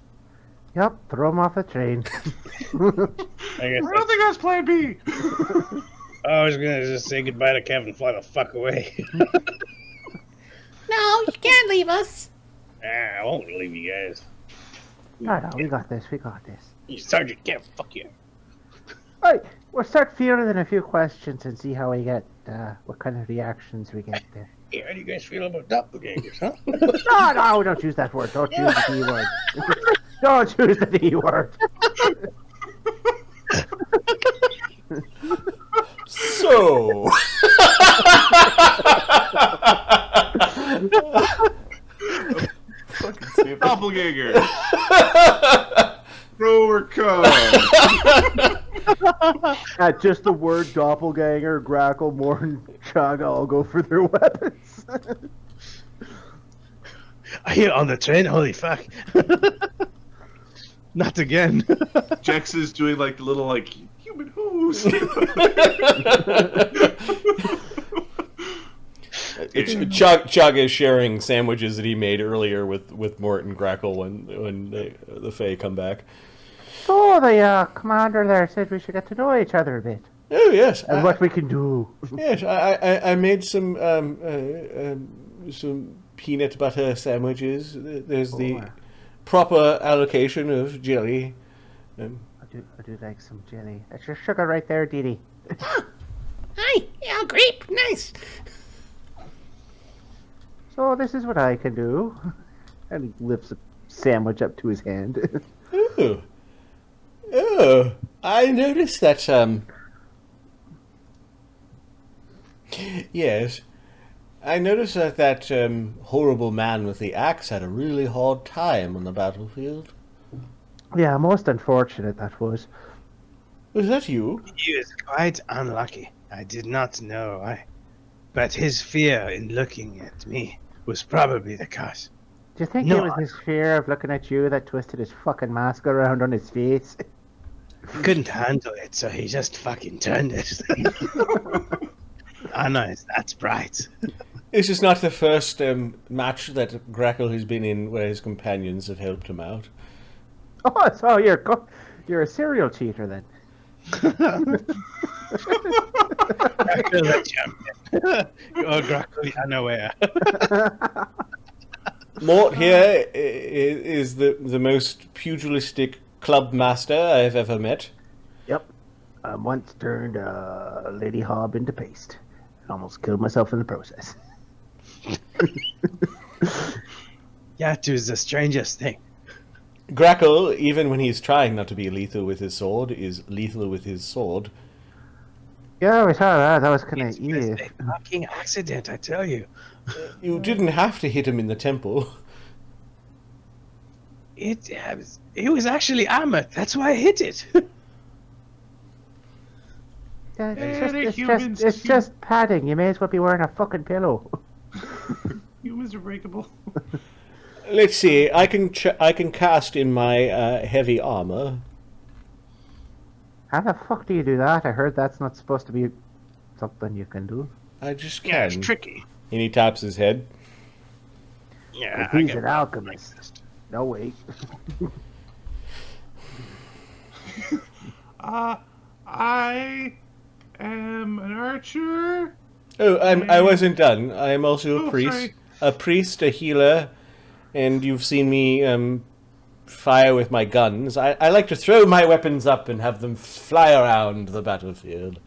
S3: Yep, throw him off the train.
S6: I guess
S2: I don't think that's plan B.
S6: I was gonna just say goodbye to Kev and fly the fuck away.
S4: No, you can't leave us.
S6: I won't leave you guys.
S3: No, we got this.
S6: You Sergeant Kev, fuck you.
S3: Alright, we'll start fielding a few questions and see how we get, what kind of reactions we get there.
S6: Hey, how do you guys feel about doppelgangers, huh?
S3: No, don't use that word. Don't use the D word. Don't use the D word.
S1: So.
S2: Doppelganger. Pro or con?
S3: Just the word doppelganger, Grakkel, Mort, and Chagga all go for their weapons.
S5: Are you on the train? Holy fuck. Not again.
S2: Jex is doing like the little like human hose.
S1: Chagga is sharing sandwiches that he made earlier with Mort and Grakkel when the Fae come back.
S3: So the commander there said we should get to know each other a bit.
S1: Oh yes,
S3: And what we can do.
S1: Yes, I made some peanut butter sandwiches. There's the proper allocation of jelly.
S3: I do like some jelly. That's your sugar right there, Dee Dee.
S4: Hi. Yeah, grape. Nice.
S3: So this is what I can do. And he lifts a sandwich up to his hand.
S1: Oh, I noticed that, yes, I noticed that horrible man with the axe had a really hard time on the battlefield.
S3: Yeah, most unfortunate that was.
S1: Was that you?
S5: He was quite unlucky. I did not know. But his fear in looking at me was probably the cause.
S3: Do you think
S5: No,
S3: it was his fear of looking at you that twisted his fucking mask around on his face?
S5: Couldn't handle it, so he just fucking turned it. That's bright.
S1: This is not the first match that Grakkel has been in where his companions have helped him out.
S3: Oh, so you're a serial cheater then.
S5: Grakkel the champion. Oh, Grakkel unaware.
S1: Mort here is the most pugilistic club master I've ever met.
S3: Yep. I once turned Lady Hob into paste. And almost killed myself in the process.
S5: Yeah, it was the strangest thing.
S1: Grakkel, even when he's trying not to be lethal with his sword, is lethal with his sword.
S3: Yeah, we saw that. That was kind
S5: It's
S3: of
S5: just
S3: easy.
S5: a fucking accident, I tell you.
S1: You didn't have to hit him in the temple.
S5: It was actually armor. That's why I hit it.
S3: Yeah,
S2: Hey,
S3: it's
S2: humans,
S3: just, it's just padding. You may as well be wearing a fucking pillow.
S2: Humans are breakable.
S1: Let's see. I can cast in my heavy armor.
S3: How the fuck do you do that? I heard that's not supposed to be something you can do.
S1: I just can.
S6: Yeah, it's tricky.
S1: And he taps his head.
S6: Yeah,
S3: But he's an alchemist. No, wait.
S2: I am an archer.
S1: Oh, I wasn't done. I am also a
S2: Oh,
S1: priest.
S2: sorry.
S1: A priest, a healer, and you've seen me fire with my guns. I like to throw my weapons up and have them fly around the battlefield.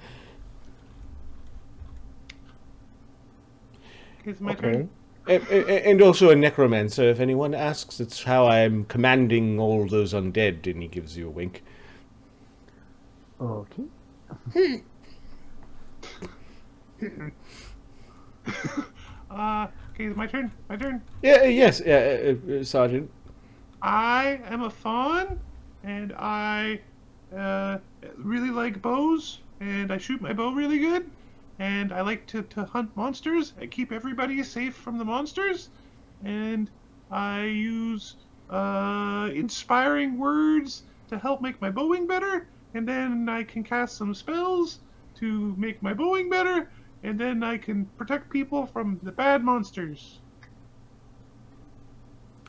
S2: It's my
S3: Okay.
S2: turn.
S1: And also a necromancer. If anyone asks, it's how I'm commanding all those undead, and he gives you a wink.
S3: Okay.
S2: Okay, it's my turn. My turn.
S1: Yeah, yes, Sergeant.
S2: I am a fawn, and I really like bows, and I shoot my bow really good, and I like to hunt monsters and keep everybody safe from the monsters, and I use inspiring words to help make my bowing better, and then I can cast some spells to make my bowing better, and then I can protect people from the bad monsters.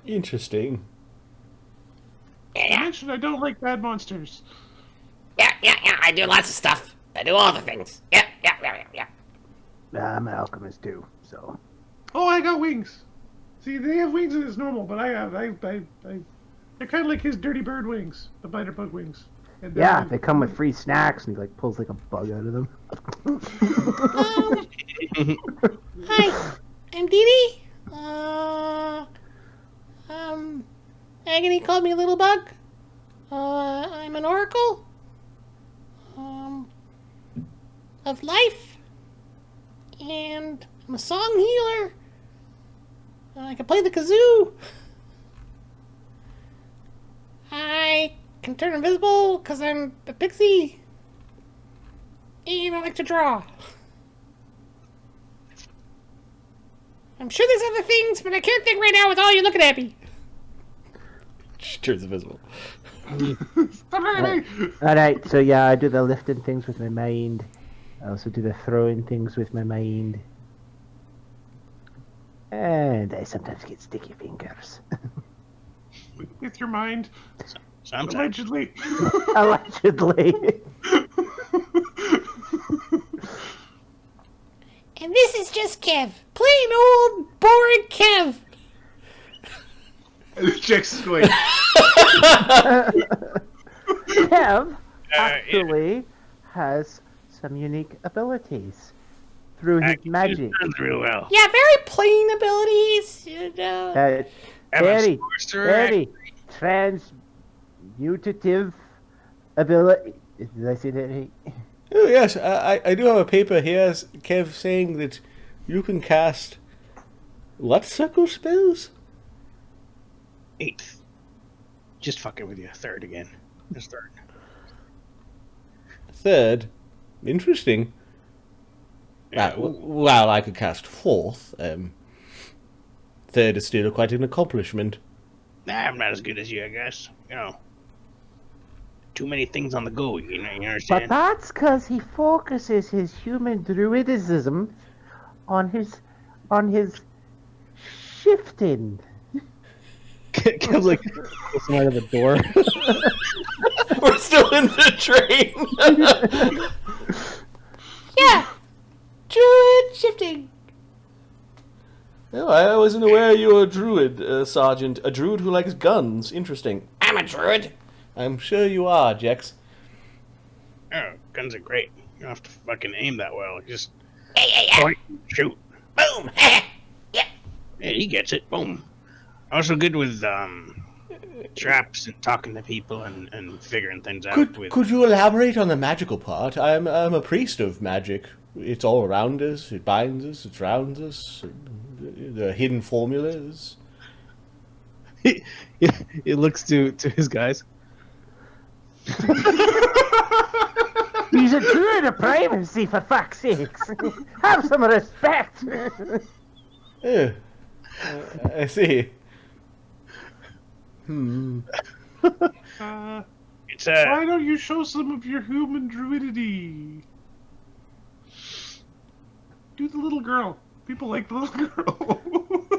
S1: Interesting.
S2: I mentioned I don't like bad monsters.
S4: Yeah. I do lots of stuff. I do all the things. Yeah.
S3: I'm an alchemist too, so.
S2: Oh, I got wings. See, they have wings and it's normal, but they're kind of like his dirty bird wings, the biter bug wings. And
S3: Yeah, they come with free snacks, and he like pulls like a bug out of them.
S4: Hi, I'm Dee Dee. Agony called me a little bug. I'm an oracle. Of life. And I'm a song healer. I can play the kazoo. I can turn invisible because I'm a pixie. And I like to draw. I'm sure there's other things, but I can't think right now with all you looking at me.
S1: She turns invisible.
S2: Stop looking at me!
S3: Alright, so yeah, I do the lifting things with my mind. I also do the throwing things with my mind. And I sometimes get sticky fingers.
S2: With your mind,
S6: Sometimes.
S2: allegedly.
S3: Allegedly.
S4: And this is just Kev. Plain old, boring Kev.
S2: Jack's going.
S3: Kev actually has some unique abilities through his magic.
S6: Real well.
S4: Yeah, very plain abilities.
S3: Very,
S6: sorcerer.
S3: very transmutative ability. Did I say that right?
S1: Oh, yes, I do have a paper here, Kev, saying that you can cast... What circle spells?
S6: 8th. Just fucking with you. 3rd again. Just 3rd.
S1: Third. Interesting.
S6: Yeah,
S1: Well, I could cast fourth. Third is still quite an accomplishment.
S6: Nah, I'm not as good as you, I guess. You know. Too many things on the go, you know, you
S3: But
S6: understand?
S3: that's because he focuses his human druidism on his shifting.
S5: Kev's like looking out of the door.
S1: We're still in the train!
S4: Yeah. Druid shifting.
S1: No, I wasn't aware you were a druid, Sergeant. A druid who likes guns. Interesting.
S4: I'm a druid.
S1: I'm sure you are, Jex.
S6: Oh, guns are great. You don't have to fucking aim that well. Just
S4: Yeah.
S6: point and shoot.
S4: Boom. Yep.
S6: Yeah, he gets it. Boom. Also good with traps and talking to people and figuring things out.
S1: Could you elaborate on the magical part? I'm a priest of magic. It's all around us. It binds us. It surrounds us. The hidden formulas.
S5: He looks to his guys.
S3: He's a druid of privacy, for fuck's sakes. Have some respect.
S1: Yeah. I see.
S6: It's
S2: Why don't you show some of your human druidity? Do the little girl. People like the little girl.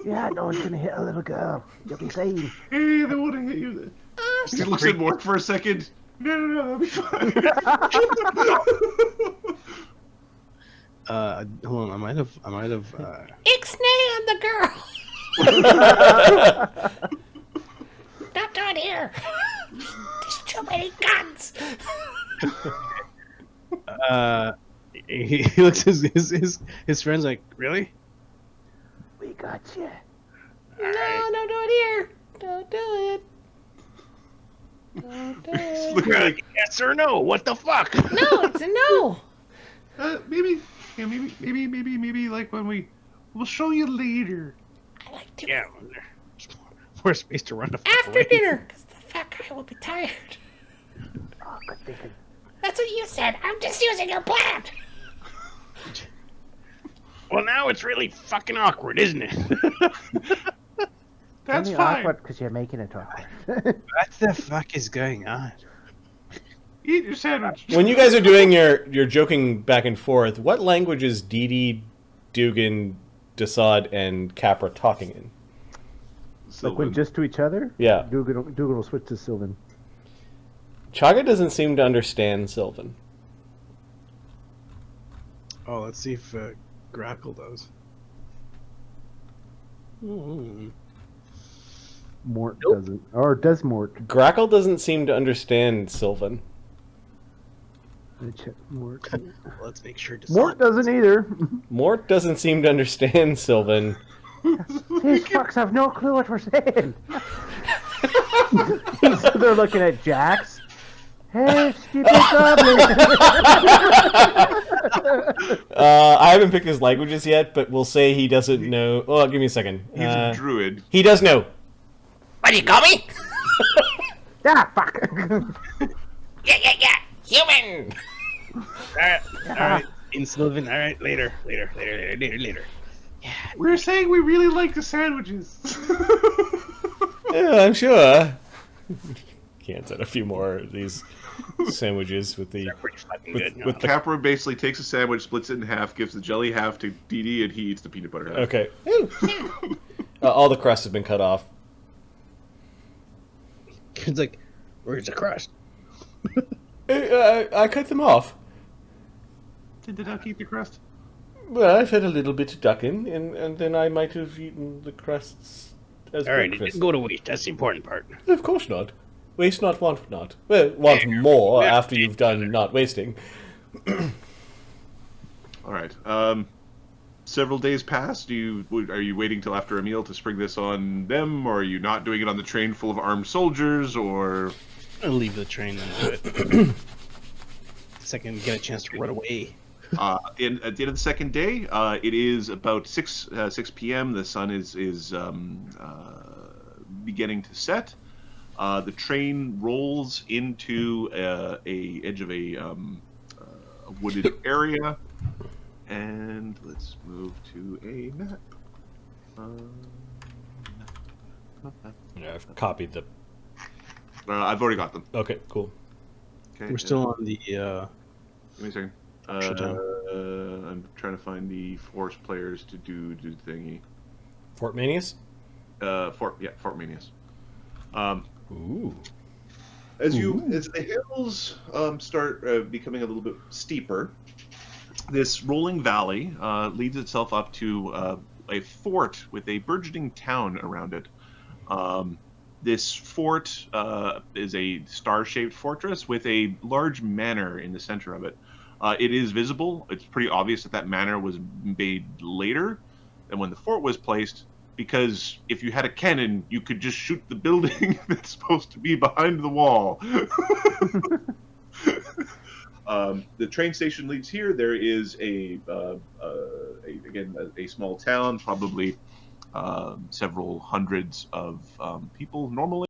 S3: Yeah, no one's gonna hit a little girl. You'll be fine.
S2: Hey, they want to hit you. He looks at Mort for a second. No, that'll be fine.
S5: Hold on, I might have.
S4: Ixnay on the girl. Not down here. There's too many guns.
S5: He looks at his friends like, really?
S3: We got you.
S4: No, don't do it here. Don't do it. Don't do it.
S2: Look like
S6: yes or no? What the fuck?
S4: No, it's a no.
S2: maybe like when we'll show you later.
S4: I like to
S6: Yeah. More space to run the fuck
S4: after
S6: away.
S4: dinner, because the fat guy will be tired.
S3: Oh, good thinking.
S4: That's what you said. I'm just using your plan.
S6: Well, now it's really fucking awkward, isn't it?
S2: That's
S3: Only
S2: fine.
S3: awkward because you're making it awkward.
S5: What the fuck is going on?
S2: Eat your sandwich.
S1: When you guys are doing your joking back and forth, what language is Dee Dee, Duggan, Dassod, and Capra talking in?
S3: Like when just to each other?
S1: Yeah.
S3: Duggan will switch to Sylvan.
S1: Chagga doesn't seem to understand Sylvan.
S5: Oh, let's see if Grakkel does.
S3: Mort doesn't. Or does Mort?
S1: Grakkel doesn't seem to understand Sylvan.
S3: Let me check Mort.
S5: Let's make sure.
S3: Mort doesn't either.
S1: Mort doesn't seem to understand Sylvan.
S3: These fucks have no clue what we're saying. So they're looking at Jax. Hey, stupid goblin.
S1: I haven't picked his languages yet, but we'll say he doesn't know. Oh, give me a second.
S2: He's a druid.
S1: He does know.
S4: What do you call me?
S3: Ah, fuck.
S4: Yeah. Human.
S6: Alright. In Sylvan. Alright, later.
S2: We're saying we really like the sandwiches.
S1: Yeah, I'm sure. Can't add a few more of these sandwiches with the.
S6: They're pretty fucking
S1: With-
S6: good.
S1: with the-
S2: Capra basically takes a sandwich, splits it in half, gives the jelly half to Dee Dee, and he eats the peanut butter half.
S1: Okay. All the crust has been cut off.
S5: It's like, where's the crust?
S1: I cut them off.
S2: Did the duck eat the crust?
S1: Well, I fed a little bit to Duggan, and then I might have eaten the crusts as
S6: Alright, it
S1: breakfast.
S6: didn't go to waste. That's the important part.
S1: Of course not. Waste not, want not. Well, want more after you've done not wasting.
S2: All right. Several days pass. Are you waiting till after a meal to spring this on them, or are you not doing it on the train full of armed soldiers, or?
S5: I'll leave the train and do it. Second, get a chance to run away.
S2: At the end of the second day, it is about 6 p.m. The sun is beginning to set. The train rolls into a edge of a wooded area, and let's move to a map.
S1: Yeah, I've copied the.
S2: I've already got them.
S1: Okay, cool.
S2: Okay,
S5: We're still on the.
S2: Give me a second.
S5: Shutdown.
S2: I'm trying to find the force players to do thingy.
S1: Fort Manius?
S2: Fort Manius.
S1: Ooh.
S2: As the hills start becoming a little bit steeper, this rolling valley leads itself up to a fort with a burgeoning town around it. This fort is a star-shaped fortress with a large manor in the center of it. It is visible. It's pretty obvious that that manor was made later than when the fort was placed, because if you had a cannon, you could just shoot the building that's supposed to be behind the wall. The train station leads here. There is a small town, probably several hundreds of people normally.